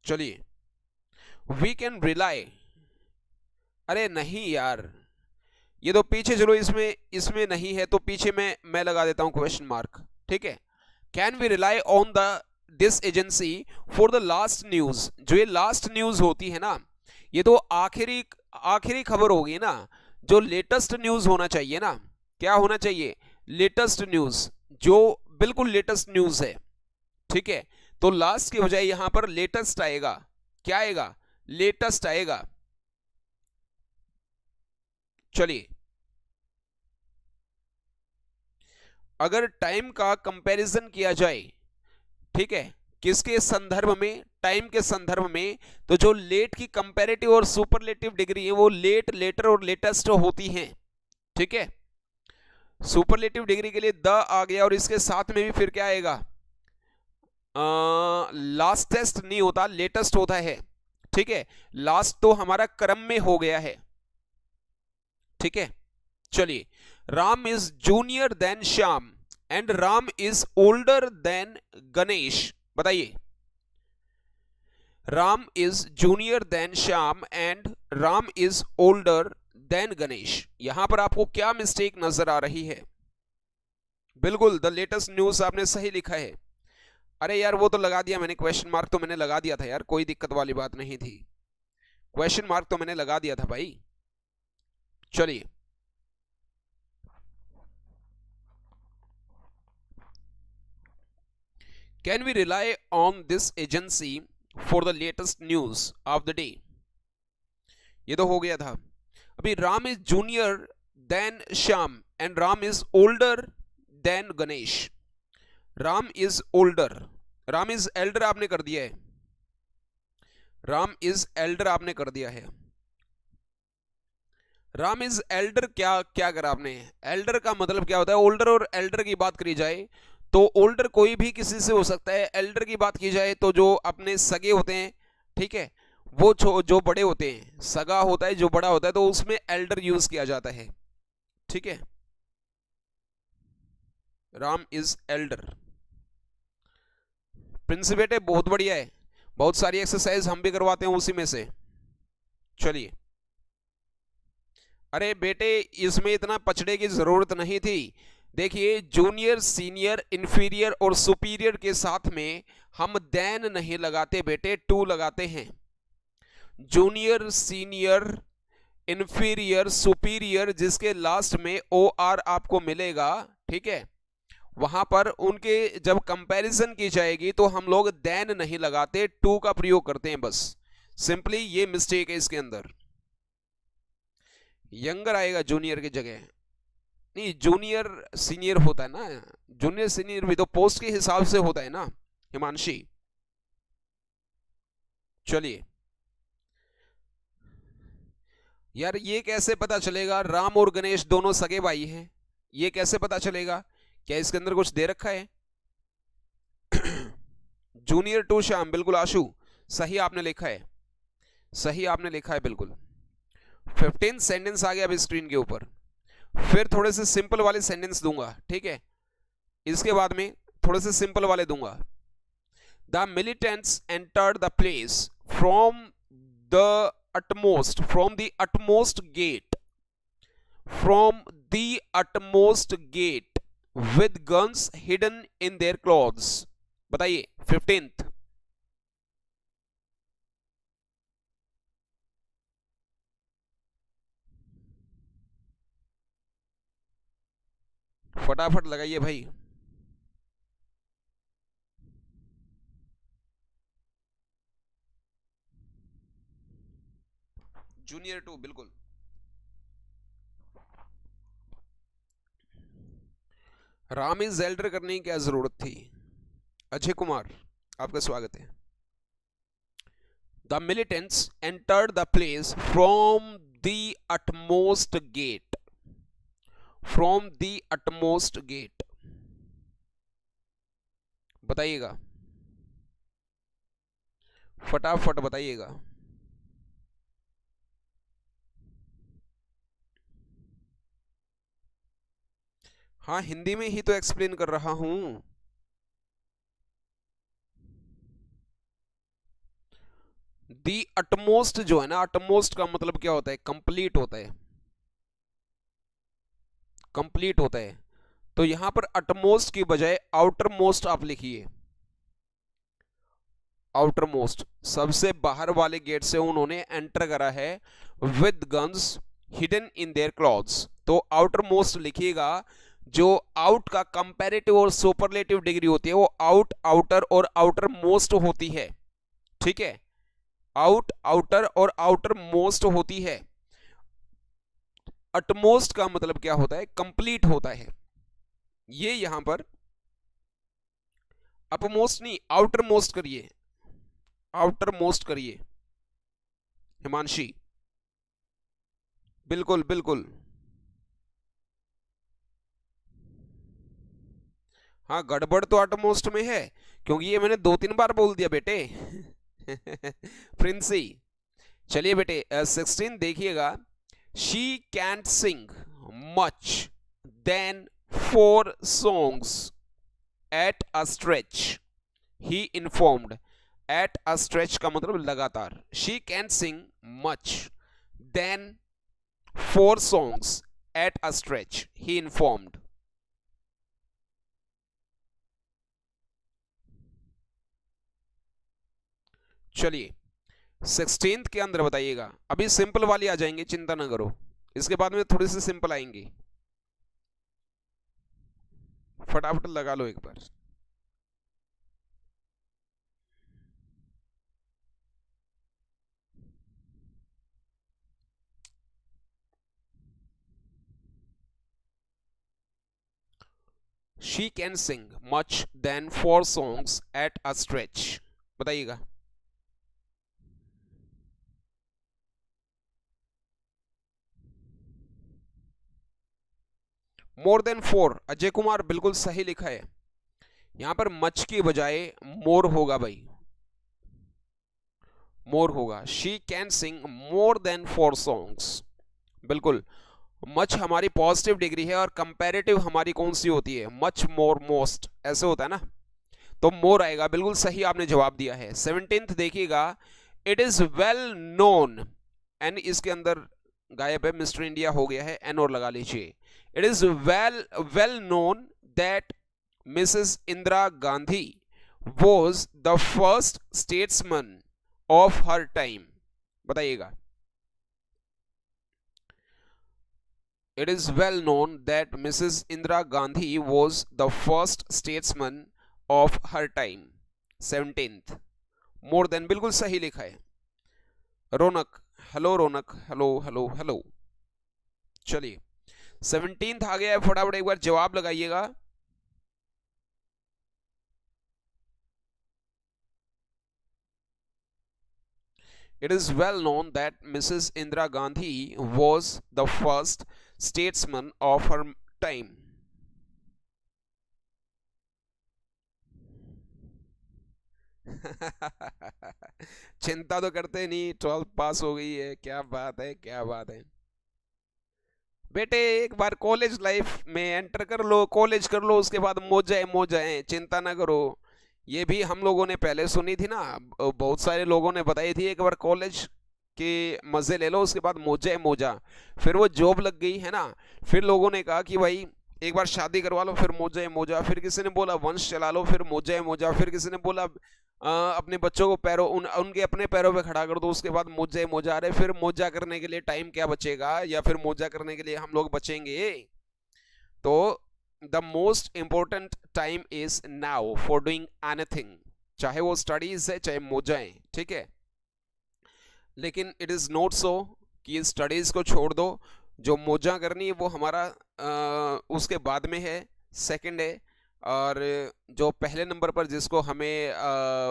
चलिए, वी कैन रिलाई, अरे नहीं यार, ये तो पीछे चलो, इसमें नहीं है तो पीछे मैं लगा देता हूं क्वेश्चन मार्क, ठीक है? Can we rely on the this agency for the last news. जो ये लास्ट न्यूज होती है ना, ये तो आखिरी खबर होगी ना, जो लेटेस्ट न्यूज होना चाहिए ना। क्या होना चाहिए? लेटेस्ट न्यूज, जो बिल्कुल लेटेस्ट न्यूज है, ठीक है? तो लास्ट की बजाय यहां पर लेटेस्ट आएगा। क्या आएगा? लेटेस्ट आएगा। चलिए, अगर टाइम का कंपैरिजन किया जाए, ठीक है, किसके संदर्भ में? टाइम के संदर्भ में, तो जो लेट की कंपैरेटिव और सुपरलेटिव डिग्री है वो लेट, लेटर और लेटेस्ट होती हैं, ठीक है? सुपरलेटिव डिग्री के लिए द आ गया, और इसके साथ में भी फिर क्या आएगा? लास्टेस्ट नहीं होता, लेटेस्ट होता है, ठीक है? लास्ट तो हमारा क्रम में हो गया है, ठीक है? चलिए, Ram is junior than Shyam and Ram is older than Ganesh. बताइए, Ram is junior than Shyam and Ram is older than Ganesh. यहां पर आपको क्या मिस्टेक नजर आ रही है? बिल्कुल द लेटेस्ट न्यूज आपने सही लिखा है। अरे यार वो तो लगा दिया मैंने, क्वेश्चन मार्क तो मैंने लगा दिया था यार, कोई दिक्कत वाली बात नहीं थी, क्वेश्चन मार्क तो मैंने लगा दिया था भाई। चलिए, can we rely on this agency for the latest news of the day. ये तो हो गया था। अभी Ram is junior than Shyam and Ram is older than Ganesh. Ram is older, Ram is elder आपने कर दिया है, राम इज एल्डर आपने कर दिया है। राम इज एल्डर क्या क्या करा आपने? एल्डर का मतलब क्या होता है? ओल्डर और एल्डर की बात करी जाए तो ओल्डर कोई भी किसी से हो सकता है, एल्डर की बात की जाए तो जो अपने सगे होते हैं, ठीक है, वो जो बड़े होते हैं, सगा होता है जो बड़ा होता है, तो उसमें एल्डर यूज किया जाता है, ठीक है। Ram is Elder. प्रिंस बेटे बहुत बढ़िया है, बहुत सारी एक्सरसाइज हम भी करवाते हैं उसी में से। चलिए, अरे बेटे इसमें इतना पछड़े की जरूरत नहीं थी। देखिए, जूनियर सीनियर इंफीरियर और सुपीरियर के साथ में हम देन नहीं लगाते बेटे, टू लगाते हैं। जूनियर सीनियर इंफीरियर सुपीरियर जिसके लास्ट में ओ आर आपको मिलेगा, ठीक है, वहां पर उनके जब कंपैरिजन की जाएगी तो हम लोग देन नहीं लगाते, टू का प्रयोग करते हैं बस। सिंपली ये मिस्टेक है इसके अंदर। यंगर आएगा जूनियर की जगह, नहीं जूनियर सीनियर होता है ना, जूनियर सीनियर भी तो पोस्ट के हिसाब से होता है ना हिमांशी। चलिए यार, ये कैसे पता चलेगा राम और गणेश दोनों सगे भाई हैं? ये कैसे पता चलेगा? क्या इसके अंदर कुछ दे रखा है? जूनियर टू श्याम, बिल्कुल आशु सही आपने लिखा है, सही आपने लिखा है बिल्कुल। 15 सेंटेंस आ गया अभी स्क्रीन के ऊपर। फिर थोड़े से सिंपल वाले सेंटेंस दूंगा, ठीक है, इसके बाद में थोड़े से सिंपल वाले दूंगा। The militants entered the place from the utmost gate, from the utmost gate with guns hidden in their clothes। बताइए 15th। फटाफट लगाइए भाई। जूनियर टू, बिल्कुल। राम इज एल्डर करने की क्या जरूरत थी? अजय कुमार आपका स्वागत है। The militants entered the place from the utmost gate, from the utmost gate. बताइएगा, फटाफट बताइएगा। हाँ, हिंदी में ही तो एक्सप्लेन कर रहा हूं। दी अटमोस्ट जो है ना, अटमोस्ट का मतलब क्या होता है? कंप्लीट होता है, कंप्लीट होता है। तो यहां पर अटमोस्ट की बजाय आउटर मोस्ट आप लिखिए। आउटर मोस्ट, सबसे बाहर वाले गेट से उन्होंने एंटर करा है with guns hidden in their clothes. तो आउटर मोस्ट लिखिएगा। जो आउट का कंपैरेटिव और सुपरलेटिव डिग्री होती है वो आउट, आउटर और आउटर मोस्ट होती है, ठीक है, आउट, आउटर और आउटर मोस्ट होती है। अटमोस्ट का मतलब क्या होता है? कंप्लीट होता है। ये यहां पर अपमोस्ट नहीं, आउटर मोस्ट करिए, आउटर मोस्ट करिए हिमांशी, बिल्कुल बिल्कुल। हाँ, गड़बड़ तो आउटमोस्ट में है क्योंकि ये मैंने 2-3 बार बोल दिया बेटे। प्रिंसी, चलिए बेटे 16 देखिएगा। She can't sing much than 4 songs at a stretch, he informed. At a stretch का मतलब लगातार. She can sing much than 4 songs at a stretch, he informed. चलिए 16th के अंदर बताइएगा. अभी सिंपल वाली आ जाएंगे, चिंता ना करो, इसके बाद में थोड़ी सी सिंपल आएंगी. फटाफट लगा लो एक बार. She can sing much than 4 songs at a stretch. बताइएगा. More than 4. अजय कुमार बिल्कुल सही लिखा है. यहां पर मच की बजाय मोर होगा भाई, मोर होगा. She can sing more than 4 songs. बिल्कुल. मच हमारी पॉजिटिव डिग्री है और कंपैरेटिव हमारी कौन सी होती है? मच, मोर, मोस्ट, ऐसे होता है ना, तो मोर आएगा. बिल्कुल सही आपने जवाब दिया है. 17th देखिएगा. It is well known. एन इसके अंदर गायब है, मिस्टर इंडिया हो गया है, एन और लगा लीजिए. It is well known that Mrs Indira Gandhi was the first statesman of her time. बताइएगा. It is well known that Mrs. Indira Gandhi was the first statesman of her time. 17th. More than बिल्कुल सही लिखा है. रौनक, hello रौनक, hello hello hello. चलिए 17th आ गया है. फटाफट एक बार जवाब लगाइएगा. It is well known that Mrs. Indira Gandhi was the first statesman of her time. चिंता तो करते नहीं, 12th पास हो गई है. क्या बात है, क्या बात है बेटे. एक बार कॉलेज लाइफ में एंटर कर लो, कॉलेज कर लो, उसके बाद मौजाएं मौजाएं, चिंता ना करो. ये भी हम लोगों ने पहले सुनी थी ना, बहुत सारे लोगों ने बताई थी. एक बार कॉलेज के मजे ले लो, उसके बाद मौजा मौजा. फिर वो जॉब लग गई है ना, फिर लोगों ने कहा कि भाई एक बार शादी करवा लो, फिर मौजा मौजा. फिर किसी ने बोला वंश चला लो, फिर मौजा मौजा. फिर किसी ने बोला अपने बच्चों को पैरों उनके अपने पैरों पे खड़ा कर दो, उसके बाद मौजा मौजा. रहे फिर मौजा करने के लिए टाइम क्या बचेगा, या फिर मौजा करने के लिए हम लोग बचेंगे? तो the most important time is now for doing anything, चाहे वो स्टडीज है चाहे मौजाएं. ठीक है, लेकिन इट इज़ नॉट सो कि स्टडीज़ को छोड़ दो. जो मौजा करनी है वो हमारा उसके बाद में है, सेकंड है. और जो पहले नंबर पर जिसको हमें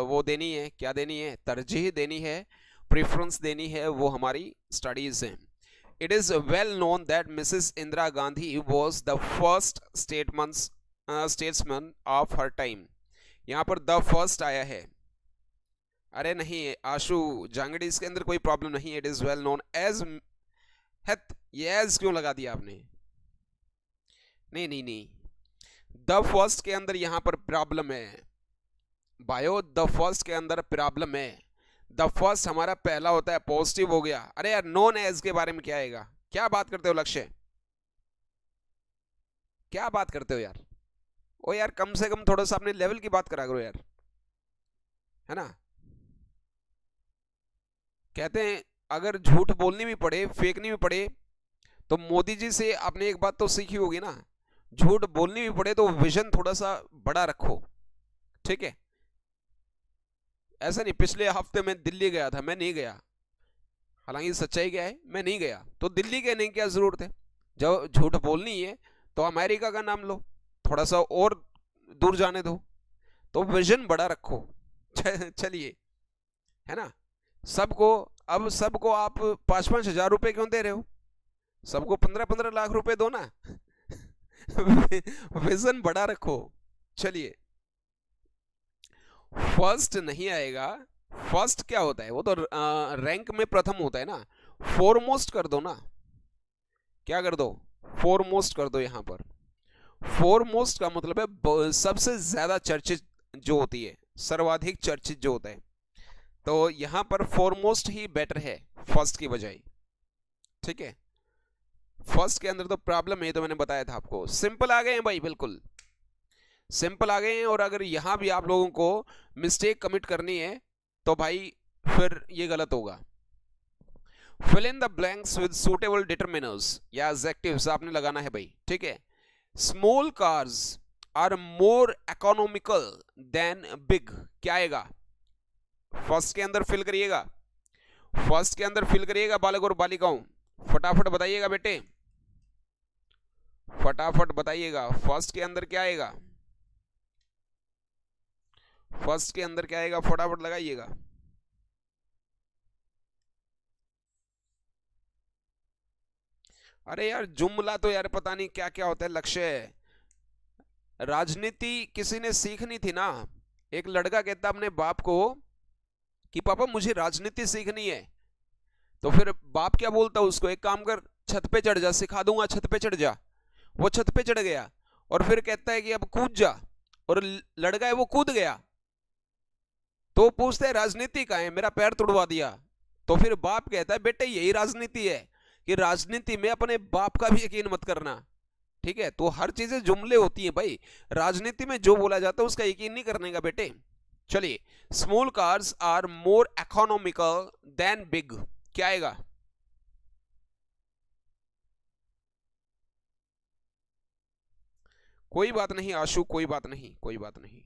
वो देनी है, क्या देनी है, तरजीह देनी है, प्रेफरेंस देनी है, वो हमारी स्टडीज़ हैं. It is well known that Mrs Indira Gandhi was the first statesman of her time. यहाँ पर द फर्स्ट आया है. अरे नहीं आशु जांगड़ी, इसके अंदर कोई प्रॉब्लम नहीं. It is well known as. हत ये एज क्यों लगा दिया आपने? नहीं नहीं नहीं, द फर्स्ट के अंदर यहां पर प्रॉब्लम है बायो. द फर्स्ट के अंदर प्रॉब्लम है. द फर्स्ट हमारा पहला होता है, पॉजिटिव हो गया. अरे यार नॉन एज के बारे में क्या आएगा? क्या बात करते हो लक्ष्य, क्या बात करते हो यार? ओ यार कम से कम थोड़ा सा अपने लेवल की बात करा करो यार, है ना. कहते हैं अगर झूठ बोलनी भी पड़े, फेंकनी भी पड़े, तो मोदी जी से आपने एक बात तो सीखी होगी ना, झूठ बोलनी भी पड़े तो विजन थोड़ा सा बड़ा रखो. ठीक है, ऐसा नहीं. पिछले हफ्ते मैं दिल्ली गया था, मैं नहीं गया, हालांकि सच्चाई क्या है, मैं नहीं गया. तो दिल्ली के नहीं, क्या जरूरत है? जब झूठ बोलनी है तो अमेरिका का नाम लो, थोड़ा सा और दूर जाने दो, तो विजन बड़ा रखो. चलिए, है ना. सबको अब सबको आप 5-5 हजार रुपए क्यों दे रहे हो? सबको 15-15 लाख रुपए दो ना. विजन बड़ा रखो. चलिए, फर्स्ट नहीं आएगा. फर्स्ट क्या होता है? वो तो रैंक में प्रथम होता है ना. फोरमोस्ट कर दो ना. क्या कर दो? फोरमोस्ट कर दो. यहां पर फोरमोस्ट का मतलब है सबसे ज्यादा चर्चित जो होती है, सर्वाधिक चर्चित जो होता है। तो यहां पर फोरमोस्ट ही बेटर है फर्स्ट की बजाय। ठीक है, फर्स्ट के अंदर तो प्रॉब्लम है, तो मैंने बताया था आपको। सिंपल आ गए हैं भाई, बिल्कुल सिंपल आ गए हैं। और अगर यहां भी आप लोगों को मिस्टेक कमिट करनी है तो भाई फिर ये गलत होगा। Fill in the blanks with suitable determiners या एडजेक्टिव्स आपने लगाना है भाई। ठीक है, small cars are more economical than big, क्या आएगा? फर्स्ट के अंदर फिल करिएगा, फर्स्ट के अंदर फिल करिएगा बालक और बालिकाओं, फटाफट बताइएगा बेटे, फटाफट बताइएगा। फर्स्ट के अंदर क्या आएगा? फर्स्ट के अंदर क्या आएगा? फटाफट लगाइएगा। अरे यार जुमला तो यार पता नहीं क्या क्या होता है। लक्ष्य राजनीति किसी ने सीखनी थी ना। एक लड़का कहता अपने बाप को कि पापा मुझे राजनीति सीखनी है, तो फिर बाप क्या बोलता उसको, एक काम कर छत पे चढ़ जा, सिखा दूंगा, छत पे चढ़ जा। वो छत पे चढ़ गया और फिर कहता है कि अब कूद जा, और लड़का है वो कूद गया। तो पूछते हैं राजनीति का है, मेरा पैर तुड़वा दिया। तो फिर बाप कहता है बेटे यही राजनीति है कि राजनीति में अपने बाप का भी यकीन मत करना। ठीक है, तो हर चीजें जुमले होती है भाई, राजनीति में जो बोला जाता है उसका यकीन नहीं करने का बेटे। चलिए, small cars are more economical than big, क्या आएगा? कोई बात नहीं आशु, कोई बात नहीं, कोई बात नहीं।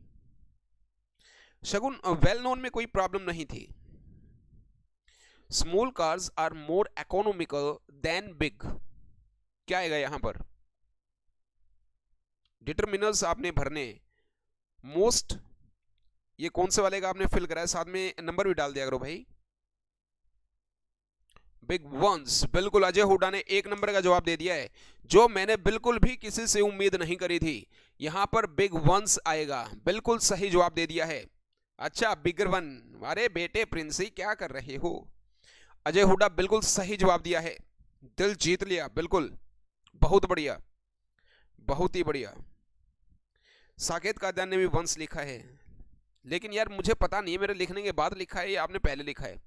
शगुन वेल नोन में कोई प्रॉब्लम नहीं थी। Small cars are more economical than big, क्या आएगा यहां पर? डिटरमिनर्स आपने भरने। मोस्ट ये कौन से वाले का आपने फिल कराया, साथ में नंबर भी डाल दिया करो भाई। बिग वंस, बिल्कुल अजय हुड्डा ने एक नंबर का जवाब दे दिया है, जो मैंने बिल्कुल भी किसी से उम्मीद नहीं करी थी। यहां पर बिग वंस आएगा, बिल्कुल सही जवाब दे दिया है। अच्छा बिगर वन, अरे बेटे प्रिंसी क्या कर रहे हो? अजय हुड्डा बिल्कुल सही जवाब दिया है, दिल जीत लिया, बिल्कुल बहुत बढ़िया, बहुत ही बढ़िया। साकेत कादियान ने भी वंस लिखा है, लेकिन यार मुझे पता नहीं है मेरे लिखने के बाद लिखा है या आपने पहले लिखा है।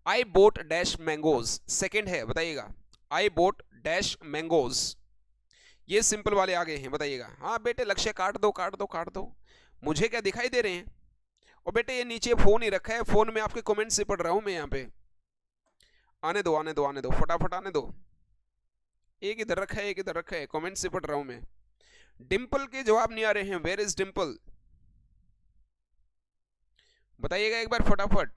आई बोट डैश मैंगोज सेकेंड है, बताइएगा। आई बोट डैश मैंगोज, ये सिंपल वाले आ गए हैं, बताइएगा। हाँ बेटे लक्ष्य काट दो काट दो काट दो, मुझे क्या दिखाई दे रहे हैं? और बेटे ये नीचे फोन ही रखा है, फोन में आपके कमेंट्स से पढ़ रहा हूं मैं यहाँ पे। आने दो आने दो आने दो, फटाफट आने दो। एक इधर रखा है, एक इधर रखा है, कमेंट से पढ़ रहा हूं मैं। डिंपल के जवाब नहीं आ रहे हैं, वेयर इज डिंपल? बताइएगा एक बार फटाफट।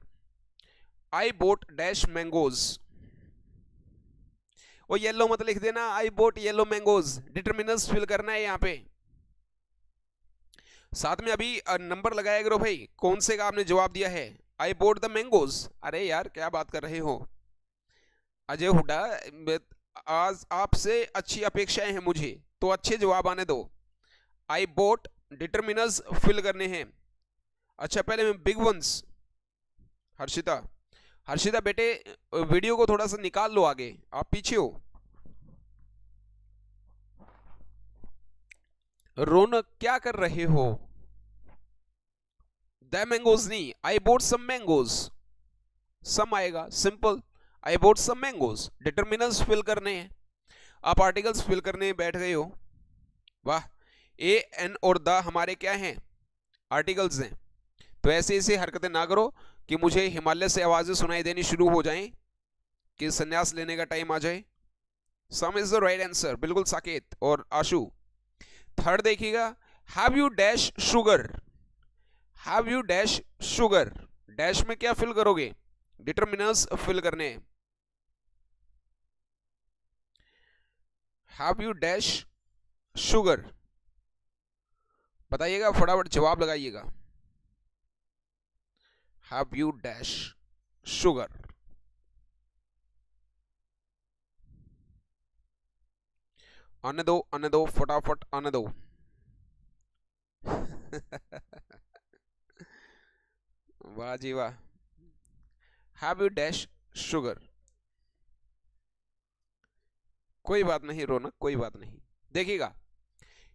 आई बोट डैश मैंगोज, वो येलो मत लिख देना, I bought yellow mangoes, determiners fill करना है यहाँ पे। साथ में अभी नंबर लगाया करो भाई, कौन से का आपने जवाब दिया है? आई बोट द मैंगोज। अरे यार क्या बात कर रहे हो अजय हुड्डा, आज आपसे अच्छी अपेक्षाएं हैं मुझे, तो अच्छे जवाब आने दो। आई बोट डिटरमिनर्स फिल करने हैं। अच्छा पहले मैं बिग वंस। हर्षिता, हर्षिता बेटे वीडियो को थोड़ा सा निकाल लो आगे, आप पीछे हो। रौनक क्या कर रहे हो? द मैंगोज नहीं, आई बोट सम मैंगोज, सम आएगा सिंपल। आई बोट सम मैंगोज, डिटरमिनर्स फिल करने हैं, आप आर्टिकल्स फिल करने बैठ गए हो। वाह, ए एन और द हमारे क्या हैं? आर्टिकल्स हैं। तो ऐसे ऐसे हरकतें ना करो कि मुझे हिमालय से आवाजें सुनाई देनी शुरू हो जाएं कि संन्यास लेने का टाइम आ जाए। सम इज द राइट आंसर, बिल्कुल साकेत और आशु। थर्ड देखिएगा, have you dash sugar, have you dash sugar, dash में क्या फिल करोगे? डिटरमिनर्स फिल करने। हैव यू डैश शुगर, बताइएगा फटाफट जवाब लगाइएगा। हैव यू डैश शुगर, आने दो फटाफट आने दो। वाह जी वाह। हैव यू डैश शुगर, कोई बात नहीं रौनक, कोई बात नहीं। देखिएगा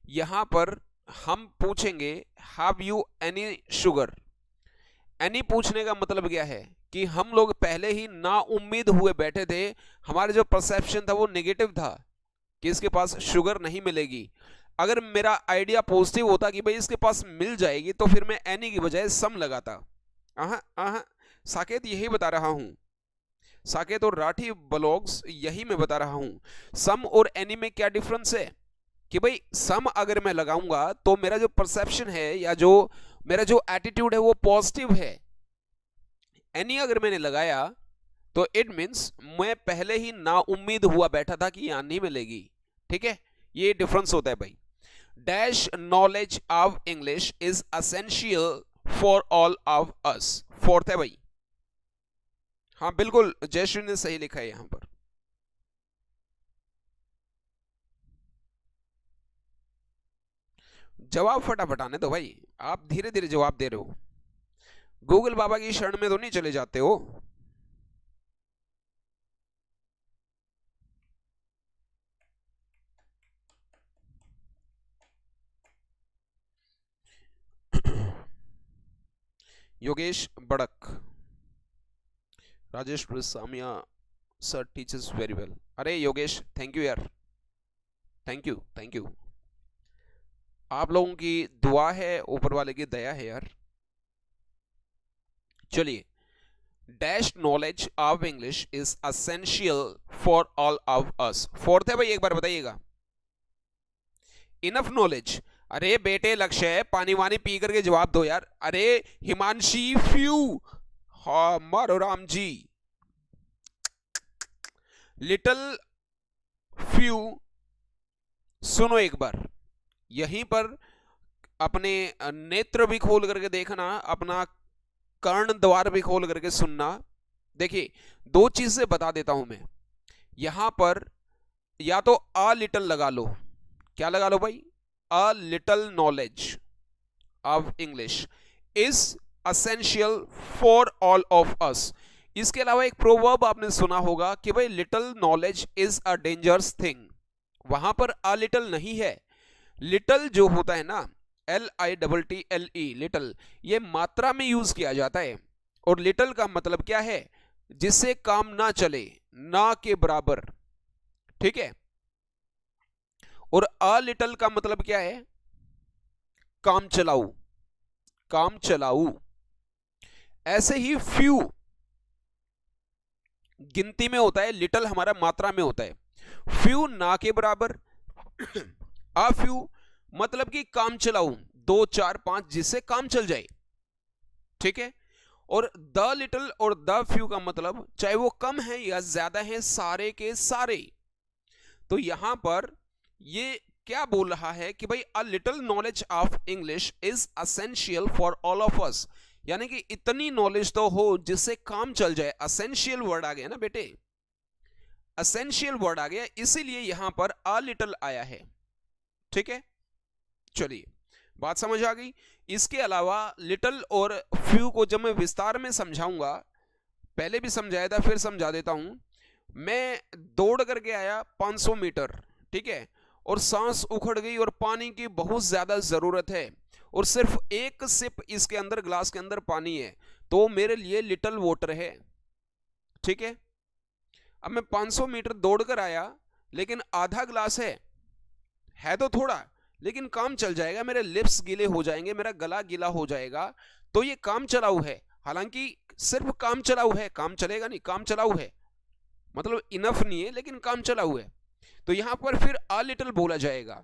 यहां पर हम पूछेंगे have you any sugar. Any पूछने का मतलब क्या है कि हम लोग पहले ही ना उम्मीद हुए बैठे थे, हमारे जो परसेप्शन था वो नेगेटिव था कि इसके पास शुगर नहीं मिलेगी। अगर मेरा आइडिया पॉजिटिव होता कि भाई इसके पास मिल जाएगी तो फिर मैं एनी की बजाय सम लगाता। साकेत यही बता रहा हूं, साकेत और राठी ब्लॉग्स यही मैं बता रहा हूं। सम और एनी में क्या डिफरेंस है कि भाई सम अगर मैं लगाऊंगा तो मेरा जो परसेप्शन है या जो मेरा जो एटीट्यूड है वो पॉजिटिव है। एनी अगर मैंने लगाया तो इट मीन्स मैं पहले ही ना उम्मीद हुआ बैठा था कि यहां नहीं मिलेगी। ठीक है, ये डिफरेंस होता है भाई। Dash knowledge of English is essential for all of us. Fourth है भाई। हाँ बिल्कुल, जयश्री ने सही लिखा है यहां पर। जवाब फटाफट आने दो भाई, आप धीरे धीरे जवाब दे रहे हो, गूगल बाबा की शरण में तो नहीं चले जाते हो। योगेश बड़क, Rajesh Samiya sir teachers very well. अरे योगेश थैंक यू यार, थैंक यू थैंक यू। आप लोगों की दुआ है, ऊपर वाले की दया है यार। चलिए, dash knowledge of English is essential for all of us. Fourth है भाई, एक बार बताइएगा। Enough knowledge. अरे बेटे लक्ष्य, पानी वानी पी करके जवाब दो यार। अरे हिमांशी फ्यू, हाँ मारो राम जी। लिटिल फ्यू, सुनो एक बार, यहीं पर अपने नेत्र भी खोल करके देखना, अपना कर्ण द्वार भी खोल करके सुनना। देखिए, दो चीजें बता देता हूं मैं यहां पर, या तो अ लिटल लगा लो। क्या लगा लो भाई? A little knowledge of English is essential for all of us. इसके अलावा एक प्रोवर्ब आपने सुना होगा कि भाई little knowledge is a dangerous thing. वहां पर अ लिटल नहीं है। लिटल जो होता है ना, LITTLE, लिटल, ये मात्रा में यूज किया जाता है। और लिटल का मतलब क्या है? जिससे काम ना चले, ना के बराबर। ठीक है, और अ लिटल का मतलब क्या है? काम चलाऊ, काम चलाऊ। ऐसे ही फ्यू गिनती में होता है, लिटल हमारा मात्रा में होता है। फ्यू ना के बराबर, आ फ्यू मतलब कि काम चलाऊ, 2 4 5 जिससे काम चल जाए। ठीक है, और द लिटल और द फ्यू का मतलब चाहे वो कम है या ज्यादा है, सारे के सारे। तो यहां पर ये क्या बोल रहा है कि भाई a little knowledge of English is essential for all of us, यानी कि इतनी नॉलेज तो हो जिससे काम चल जाए। असेंशियल वर्ड आ गया ना बेटे, असेंशियल वर्ड आ गया, इसीलिए यहां पर अ लिटल आया है। ठीक है, चलिए बात समझ आ गई। इसके अलावा लिटल और फ्यू को जब मैं विस्तार में समझाऊंगा, पहले भी समझाया था फिर समझा देता हूं। मैं दौड़ करके आया 500 मीटर, ठीक है, और सांस उखड़ गई और पानी की बहुत ज्यादा जरूरत है, और सिर्फ एक सिप इसके अंदर, ग्लास के अंदर पानी है, तो मेरे लिए लिटल वाटर है। ठीक है, अब मैं 500 मीटर दौड़ कर आया, लेकिन आधा ग्लास है तो थोड़ा, लेकिन काम चल जाएगा, मेरे लिप्स गीले हो जाएंगे, मेरा गला गीला हो जाएगा, तो ये काम चलाऊ है। हालांकि सिर्फ काम चलाऊ है, काम चलेगा नहीं, काम चलाऊ है मतलब इनफ नहीं है, लेकिन काम चलाऊ है। तो यहां पर फिर अ लिटल बोला जाएगा।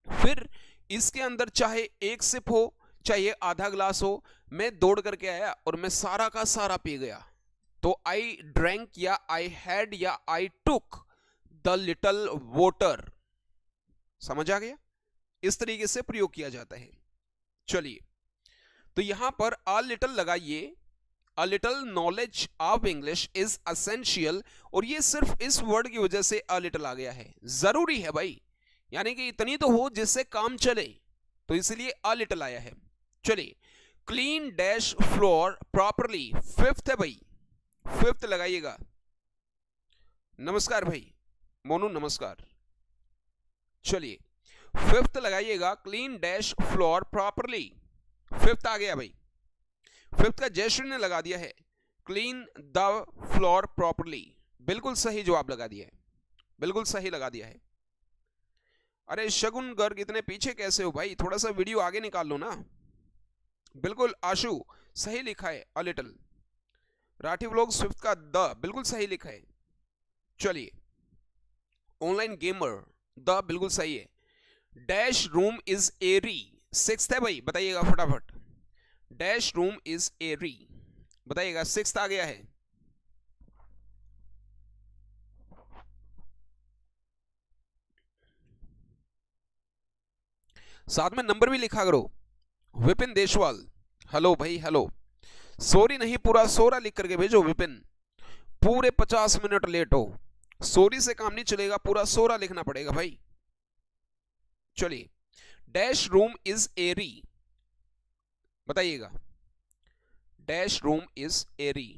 फिर इसके अंदर चाहे एक सिप हो, चाहे आधा ग्लास हो, मैं दौड़ करके आया और मैं सारा का सारा पी गया, तो आई ड्रैंक या आई हैड या आई टुक द लिटल वाटर। समझ आ गया? इस तरीके से प्रयोग किया जाता है। चलिए, तो यहां पर अ लिटल लगाइए, a little knowledge of English is essential, और ये सिर्फ इस वर्ड की वजह से अ लिटल आ गया है। जरूरी है भाई, यानी कि इतनी तो हो जिससे काम चले, तो इसलिए अ लिटल आया है। चलिए, clean dash floor properly, fifth है भाई, फिफ्थ लगाइएगा। नमस्कार भाई मोनू, नमस्कार। चलिए, फिफ्थ लगाइएगा, clean dash floor properly. Fifth आ गया भाई, फिफ्थ का जयश्री ने लगा दिया है क्लीन द फ्लोर प्रॉपरली। बिल्कुल सही जवाब लगा दिया है, बिल्कुल सही लगा दिया है। अरे शगुन गर्ग इतने पीछे कैसे हो भाई, थोड़ा सा वीडियो आगे निकाल लो ना। बिल्कुल आशु सही लिखा है, a little. Rathi vlog Swift का द बिल्कुल सही लिखा है। चलिए, ऑनलाइन गेमर द बिल्कुल सही है। Dash room is airy, sixth है भाई, बताइएगा फटाफट। डैश रूम इज एरी, बताइएगा, सिक्स्थ आ गया है। साथ में नंबर भी लिखा करो। विपिन देशवाल, हेलो भाई हेलो। सॉरी नहीं, पूरा सोरा लिख करके भेजो विपिन। पूरे 50 मिनट लेट हो, सॉरी से काम नहीं चलेगा, पूरा सोरा लिखना पड़ेगा भाई। चलिए, डैश रूम इज एरी, बताइएगा। डैश रूम इज एरी,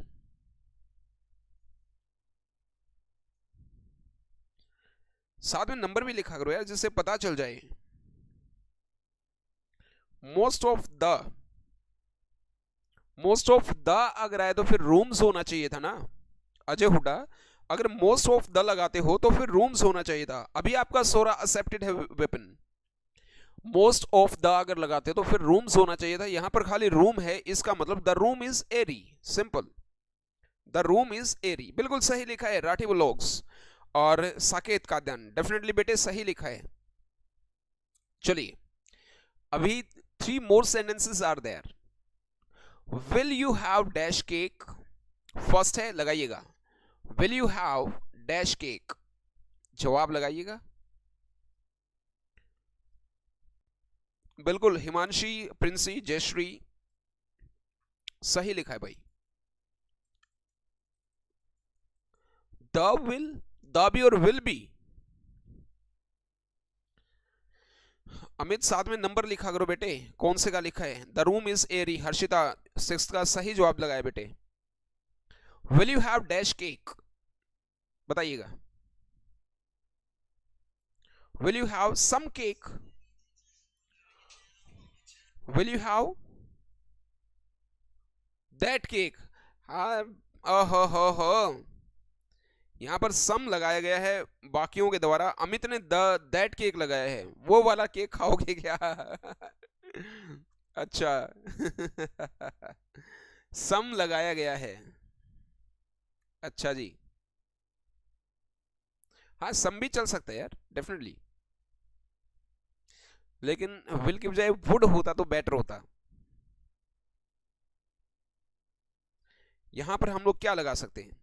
साथ में नंबर भी लिखा करो यार, जिससे पता चल जाए। Most of the, most of the अगर आए तो फिर रूम्स होना चाहिए था ना अजय हुड्डा। अगर मोस्ट ऑफ द लगाते हो तो फिर रूम्स होना चाहिए था। अभी आपका सोरा एक्सेप्टेड है विपिन। मोस्ट ऑफ द अगर लगाते तो फिर रूम्स होना चाहिए था, यहां पर खाली रूम है, इसका मतलब the room is airy, simple. The room is airy, बिल्कुल सही लिखा है राठी व्लॉग्स। और साकेत कादन डेफिनेटली बेटे सही लिखा है। चलिए, अभी 3 more sentences are there. Will you have dash cake? First है, लगाइएगा will you have dash cake, जवाब लगाइएगा। बिल्कुल हिमांशी, प्रिंसी, जयश्री सही लिखा है भाई। द विल, द भी और विल भी। अमित साथ में नंबर लिखा करो बेटे, कौन से का लिखा है। The room is airy, Harshita six का सही जवाब लगाए बेटे। Will you have dash cake, बताइएगा। Will you have some cake, will you have that cake. हाँ, हो यहां पर सम लगाया गया है बाकियों के द्वारा। अमित ने दैट केक लगाया है, वो वाला केक खाओगे क्या? अच्छा। सम लगाया गया है, अच्छा जी। हाँ, सम भी चल सकता है यार, डेफिनेटली, लेकिन विल की बजाय वुड होता तो बेटर होता। यहां पर हम लोग क्या लगा सकते हैं?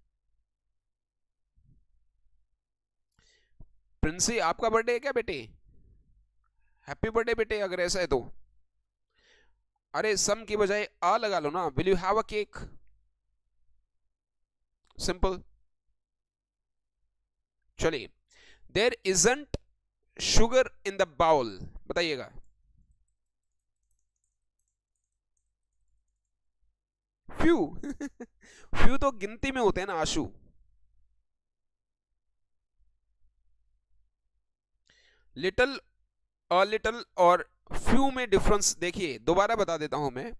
प्रिंसी आपका बर्थडे है क्या बेटे? हैप्पी बर्थडे बेटे, अगर ऐसा है तो। अरे सम की बजाय आ लगा लो ना, will you have a cake, simple. चलिए, there isn't sugar in the bowl, बताइएगा। फ्यू। फ्यू तो गिनती में होते हैं ना आशु। लिटिल, अ लिटिल और फ्यू में डिफरेंस देखिए, दोबारा बता देता हूं मैं।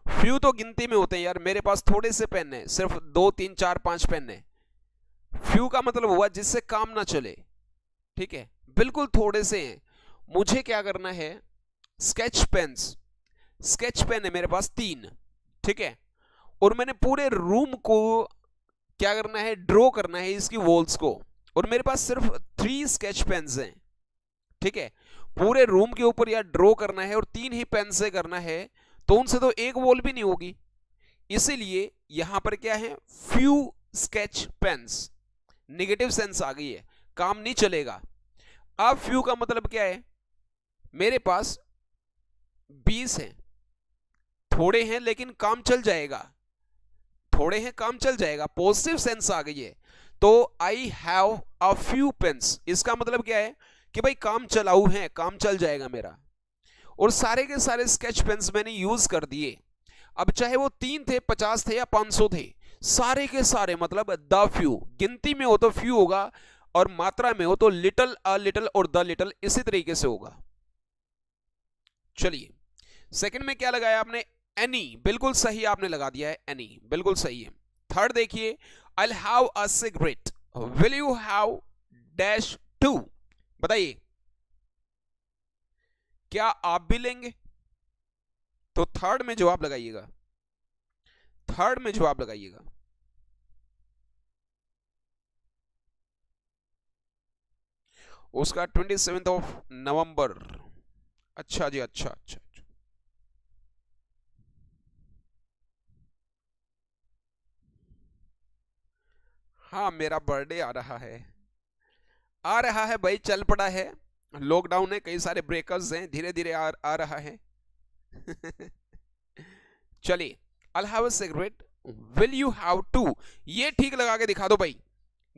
फ्यू तो गिनती में होते हैं यार, मेरे पास थोड़े से पेन है, सिर्फ 2 3 4 5 पेन है। फ्यू का मतलब हुआ जिससे काम ना चले, ठीक है, बिल्कुल थोड़े से हैं। मुझे क्या करना है, स्केच पेन्स, स्केच पेन है मेरे पास 3, ठीक है, और मैंने पूरे रूम को क्या करना है, ड्रॉ करना है इसकी वॉल्स को, और मेरे पास सिर्फ 3 स्केच पेन्स हैं, ठीक है। पूरे रूम के ऊपर या ड्रॉ करना है और 3 ही पेन से करना है, तो उनसे तो एक वॉल भी नहीं होगी, इसीलिए यहां पर क्या है, few sketch pens. Negative sense आ गई है, काम नहीं चलेगा। अब फ्यू का मतलब क्या है, मेरे पास 20 हैं, थोड़े हैं लेकिन काम चल जाएगा, थोड़े हैं काम चल जाएगा, पॉजिटिव सेंस आ गई है। तो I have a few pens, इसका मतलब क्या है कि भाई काम चलाऊ है, काम चल जाएगा मेरा। और सारे के सारे स्केच पेन्स मैंने यूज कर दिए। अब चाहे वो 3 थे, 50 थे या 500 थे, सारे के सारे मतलब द फ्यू, गिनती में हो तो फ्यू होगा, और मात्रा में हो तो लिटल, अ लिटल और द लिटल इसी तरीके से होगा। चलिए, सेकंड में क्या लगाया आपने? एनी, बिल्कुल सही आपने लगा दिया है, एनी बिल्कुल सही है। थर्ड देखिए, I have a cigarette, will you have dash too, बताइए क्या आप भी लेंगे? तो थर्ड में जवाब लगाइएगा, थर्ड में जवाब लगाइएगा। उसका 27 ऑफ नवंबर। अच्छा जी, अच्छा अच्छा अच्छा। हाँ, मेरा बर्थडे आ रहा है, आ रहा है भाई, चल पड़ा है। लॉकडाउन है, कई सारे ब्रेकर्स हैं, धीरे धीरे आ रहा है। चलिए, I'll have a cigarette, will you have two, ये ठीक लगा के दिखा दो भाई।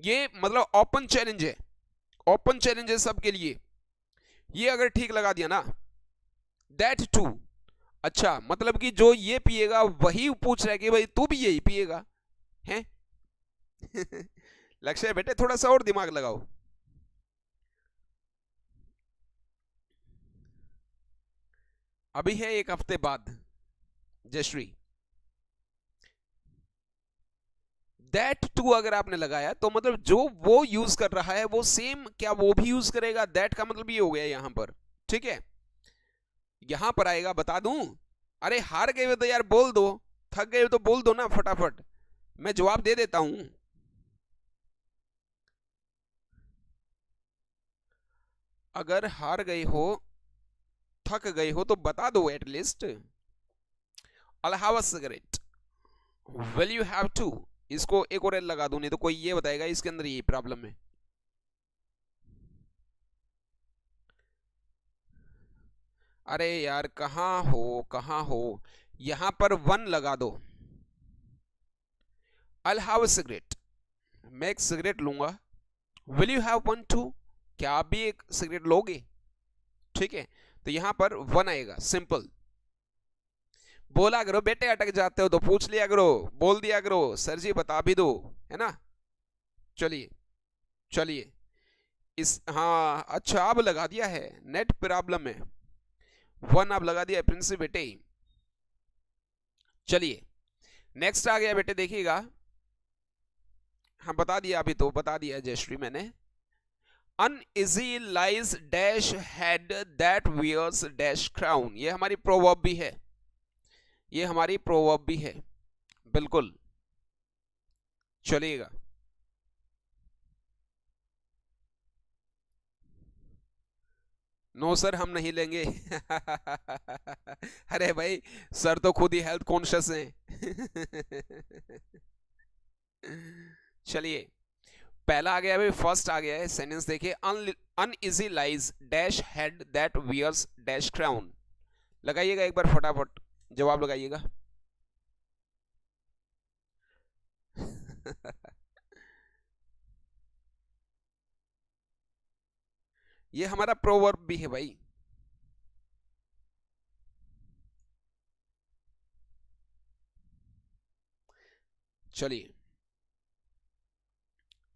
ये मतलब ओपन चैलेंज है, ओपन चैलेंज है सबके लिए। ये अगर ठीक लगा दिया ना, दैट टू, अच्छा मतलब कि जो ये पिएगा वही पूछ रहा है कि भाई तू भी यही पिएगा हैं? लक्ष्य बेटे, थोड़ा सा और दिमाग लगाओ। अभी है एक हफ्ते बाद, जयश्री। दैट टू अगर आपने लगाया तो मतलब जो वो यूज कर रहा है वो सेम क्या वो भी यूज करेगा? दैट का मतलब ये हो गया यहां पर, ठीक है। यहां पर आएगा, बता दूं? अरे हार गए हो तो यार बोल दो, थक गए हो तो बोल दो ना फटाफट, मैं जवाब दे देता हूं। अगर हार गए हो, थक गए हो तो बता दो at least. I'll have a cigarette, will you have two, इसको एक और एल लगा दूं, नहीं तो कोई ये बताएगा इसके अंदर ये प्रॉब्लम है। अरे यार कहाँ हो, कहाँ हो? यहां पर वन लगा दो। I'll have a cigarette, मैं एक सिगरेट लूंगा। Will you have one too, क्या आप भी एक सिगरेट लोगे? ठीक है, तो यहां पर वन आएगा, सिंपल। बोला करो बेटे, अटक जाते हो तो पूछ लिया करो, बोल दिया करो सर जी बता भी दो, है ना। चलिए चलिए, इस हाँ अच्छा अब लगा दिया है, नेट प्रॉब्लम है। वन अब लगा दिया प्रिंसिप बेटे। चलिए, नेक्स्ट आ गया बेटे, देखिएगा। हाँ बता दिया, अभी तो बता दिया जयश्री मैंने। Uneasy lies dash head that wears dash crown, ये हमारी प्रोवर्ब भी है, ये हमारी प्रोवर्ब भी है, बिल्कुल। चलिएगा, नो सर हम नहीं लेंगे। अरे भाई, सर तो खुद ही हेल्थ कॉन्शियस हैं। चलिए, पहला आ गया भाई, फर्स्ट आ गया है सेंटेंस, देखिए। Uneasy lies dash head that wears dash crown, लगाइएगा एक बार फटाफट, जवाब लगाइएगा। ये हमारा प्रोवर्ब भी है भाई। चलिए,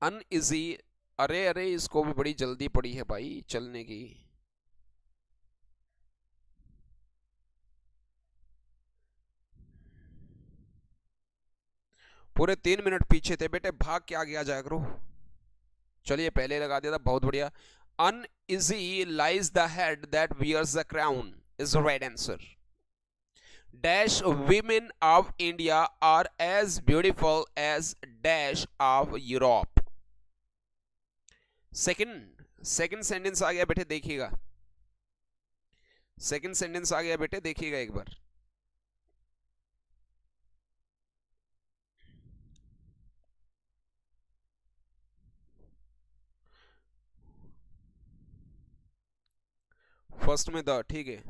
अनइजी, अरे अरे इसको भी बड़ी जल्दी पड़ी है भाई चलने की। पूरे 3 मिनट पीछे थे बेटे, भाग के आगे आ जाया करो। चलिए, पहले लगा दिया था, बहुत बढ़िया। Uneasy lies the head that wears the crown is the right answer. Dash women of India are as beautiful as dash of Europe. Second sentence आ गया बेटे, देखिएगा। सेकंड सेंटेंस आ गया बेटे, देखिएगा एक बार। फर्स्ट में द, ठीक है।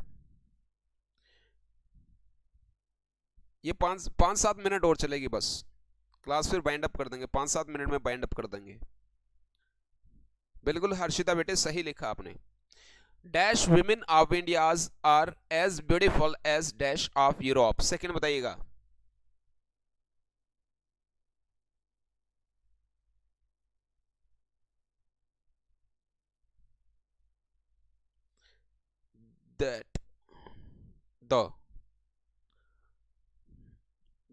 ये 5-7 मिनट और चलेगी बस, क्लास फिर बाइंड अप कर देंगे, 5-7 मिनट में बाइंड अप कर देंगे। बिल्कुल हर्षिता बेटे, सही लिखा आपने। Dash women of Indias are as beautiful as dash of Europe, second बताइएगा। दैट,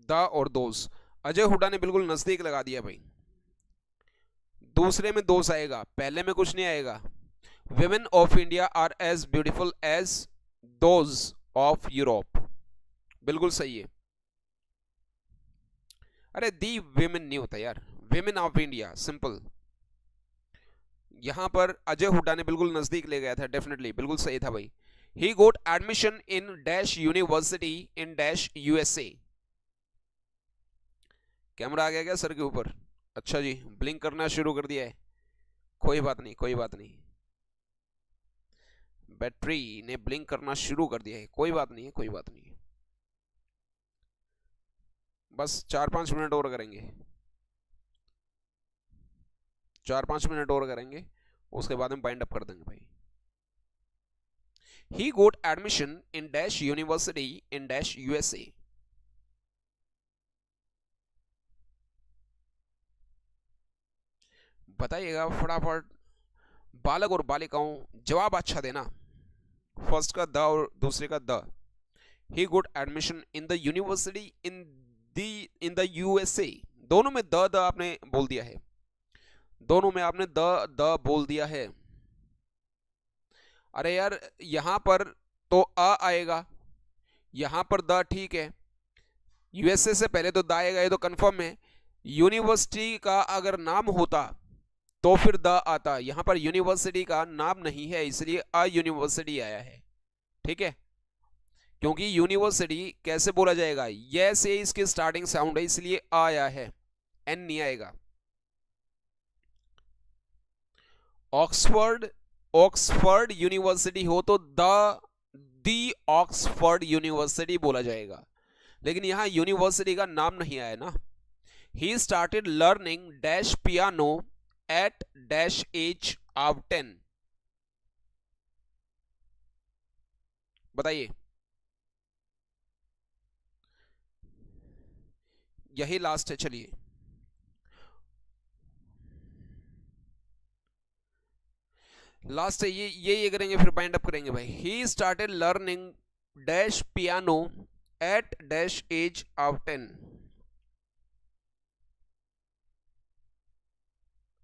द और दोस। अजय हुड्डा ने बिल्कुल नजदीक लगा दिया भाई। दूसरे में दोस आएगा, पहले में कुछ नहीं आएगा। Women of India are as beautiful as those of Europe, बिल्कुल सही है। अरे दी विमेन नहीं होता यार, विमेन ऑफ इंडिया, सिंपल। यहां पर अजय हुड्डा ने बिल्कुल नजदीक ले गया था, डेफिनेटली बिल्कुल सही था भाई। He got admission in dash university in dash USA. Camera आ गया क्या सर के ऊपर? अच्छा जी, ब्लिंक करना शुरू कर दिया है, कोई बात नहीं कोई बात नहीं। बैटरी ने ब्लिंक करना शुरू कर दिया है, कोई बात नहीं है कोई बात नहीं। बस 4-5 मिनट और करेंगे, 4-5 मिनट और करेंगे, उसके बाद हम बाइंड अप कर देंगे भाई। He got admission in dash university in dash USA. बताइएगा फटाफट, बालक और बालिकाओं जवाब अच्छा देना। फर्स्ट का द और दूसरे का the. He got admission in the university in the USA. दोनों में द आपने बोल दिया है, दोनों में आपने द बोल दिया है। अरे यार यहां पर तो अ आएगा, यहां पर द, ठीक है। यूएसए से पहले तो द आएगा, ये तो कंफर्म है। यूनिवर्सिटी का अगर नाम होता तो फिर द आता, यहां पर यूनिवर्सिटी का नाम नहीं है इसलिए अ यूनिवर्सिटी आया है, ठीक है। क्योंकि यूनिवर्सिटी कैसे बोला जाएगा, ये से इसकी स्टार्टिंग साउंड है इसलिए आ आया है, एन नहीं आएगा। ऑक्सफोर्ड, ऑक्सफोर्ड यूनिवर्सिटी हो तो दी ऑक्सफोर्ड यूनिवर्सिटी बोला जाएगा, लेकिन यहां यूनिवर्सिटी का नाम नहीं आया ना। He started learning dash piano at dash age of 10। बताइए, यही लास्ट है, चलिए। लास्ट है ये करेंगे, फिर बाइंड अप करेंगे भाई। He started learning dash piano at dash age of 10।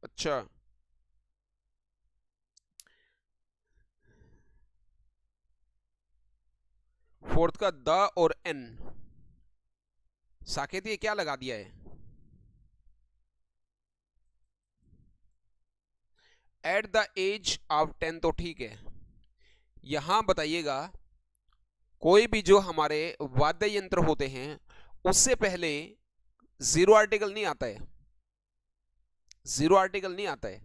अच्छा, फोर्थ का द और एन, साकेत ये क्या लगा दिया है? एट द एज ऑफ 10 तो ठीक है। यहां बताइएगा, कोई भी जो हमारे वाद्य यंत्र होते हैं उससे पहले जीरो आर्टिकल नहीं आता है, जीरो आर्टिकल नहीं आता है।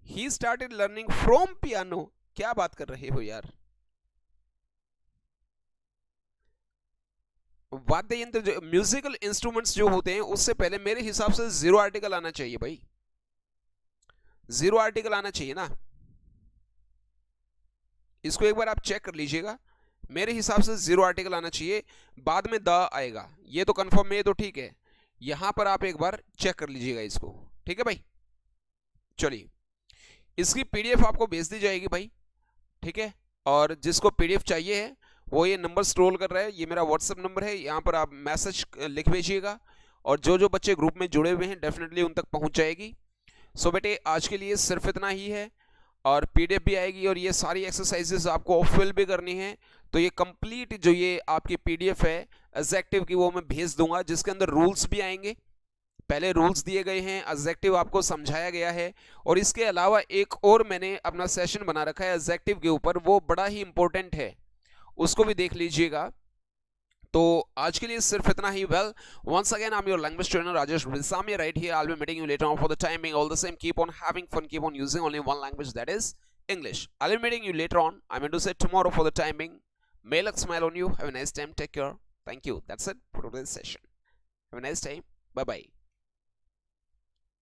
ही स्टार्टेड लर्निंग फ्रॉम पियानो, क्या बात कर रहे हो यार? वाद्य यंत्र जो म्यूजिकल इंस्ट्रूमेंट्स जो होते हैं उससे पहले मेरे हिसाब से जीरो आर्टिकल आना चाहिए भाई, जीरो आर्टिकल आना चाहिए ना। इसको एक बार आप चेक कर लीजिएगा, मेरे हिसाब से जीरो आर्टिकल आना चाहिए, बाद में द आएगा, ये तो कंफर्म है, तो ठीक है। यहां पर आप एक बार चेक कर लीजिएगा इसको, ठीक है भाई। चलिए, इसकी पीडीएफ आपको भेज दी जाएगी भाई, ठीक है। और जिसको पीडीएफ चाहिए है वो ये नंबर स्क्रॉल कर रहा है, ये मेरा व्हाट्सएप नंबर है, यहाँ पर आप मैसेज लिख भेजिएगा और जो जो बच्चे ग्रुप में जुड़े हुए हैं डेफिनेटली उन तक पहुंच जाएगी। सो बेटे आज के लिए सिर्फ इतना ही है, और पीडीएफ भी आएगी और ये सारी एक्सरसाइजेस आपको फिल भी करनी है। तो ये कंप्लीट जो ये आपकी पीडीएफ है एडजेक्टिव की वो मैं भेज दूंगा, जिसके अंदर रूल्स भी आएंगे, पहले रूल्स दिए गए हैं, एडजेक्टिव आपको समझाया गया है, और इसके अलावा एक और मैंने अपना सेशन बना रखा है एडजेक्टिव के ऊपर, वो बड़ा ही इंपॉर्टेंट है, उसको भी देख लीजिएगा। तो आज के लिए सिर्फ इतना ही। Well, once again I'm your language trainer Rajesh Brisami right here. I'll be meeting you later on. For the time being, all the same, keep on having fun, keep on using only one language, that is English. I'll be meeting you later on. I'm going to say tomorrow. For the time being, may luck smile on you. Have a nice time. Take care. Thank you. That's it for today's session. Have a nice time. Bye bye.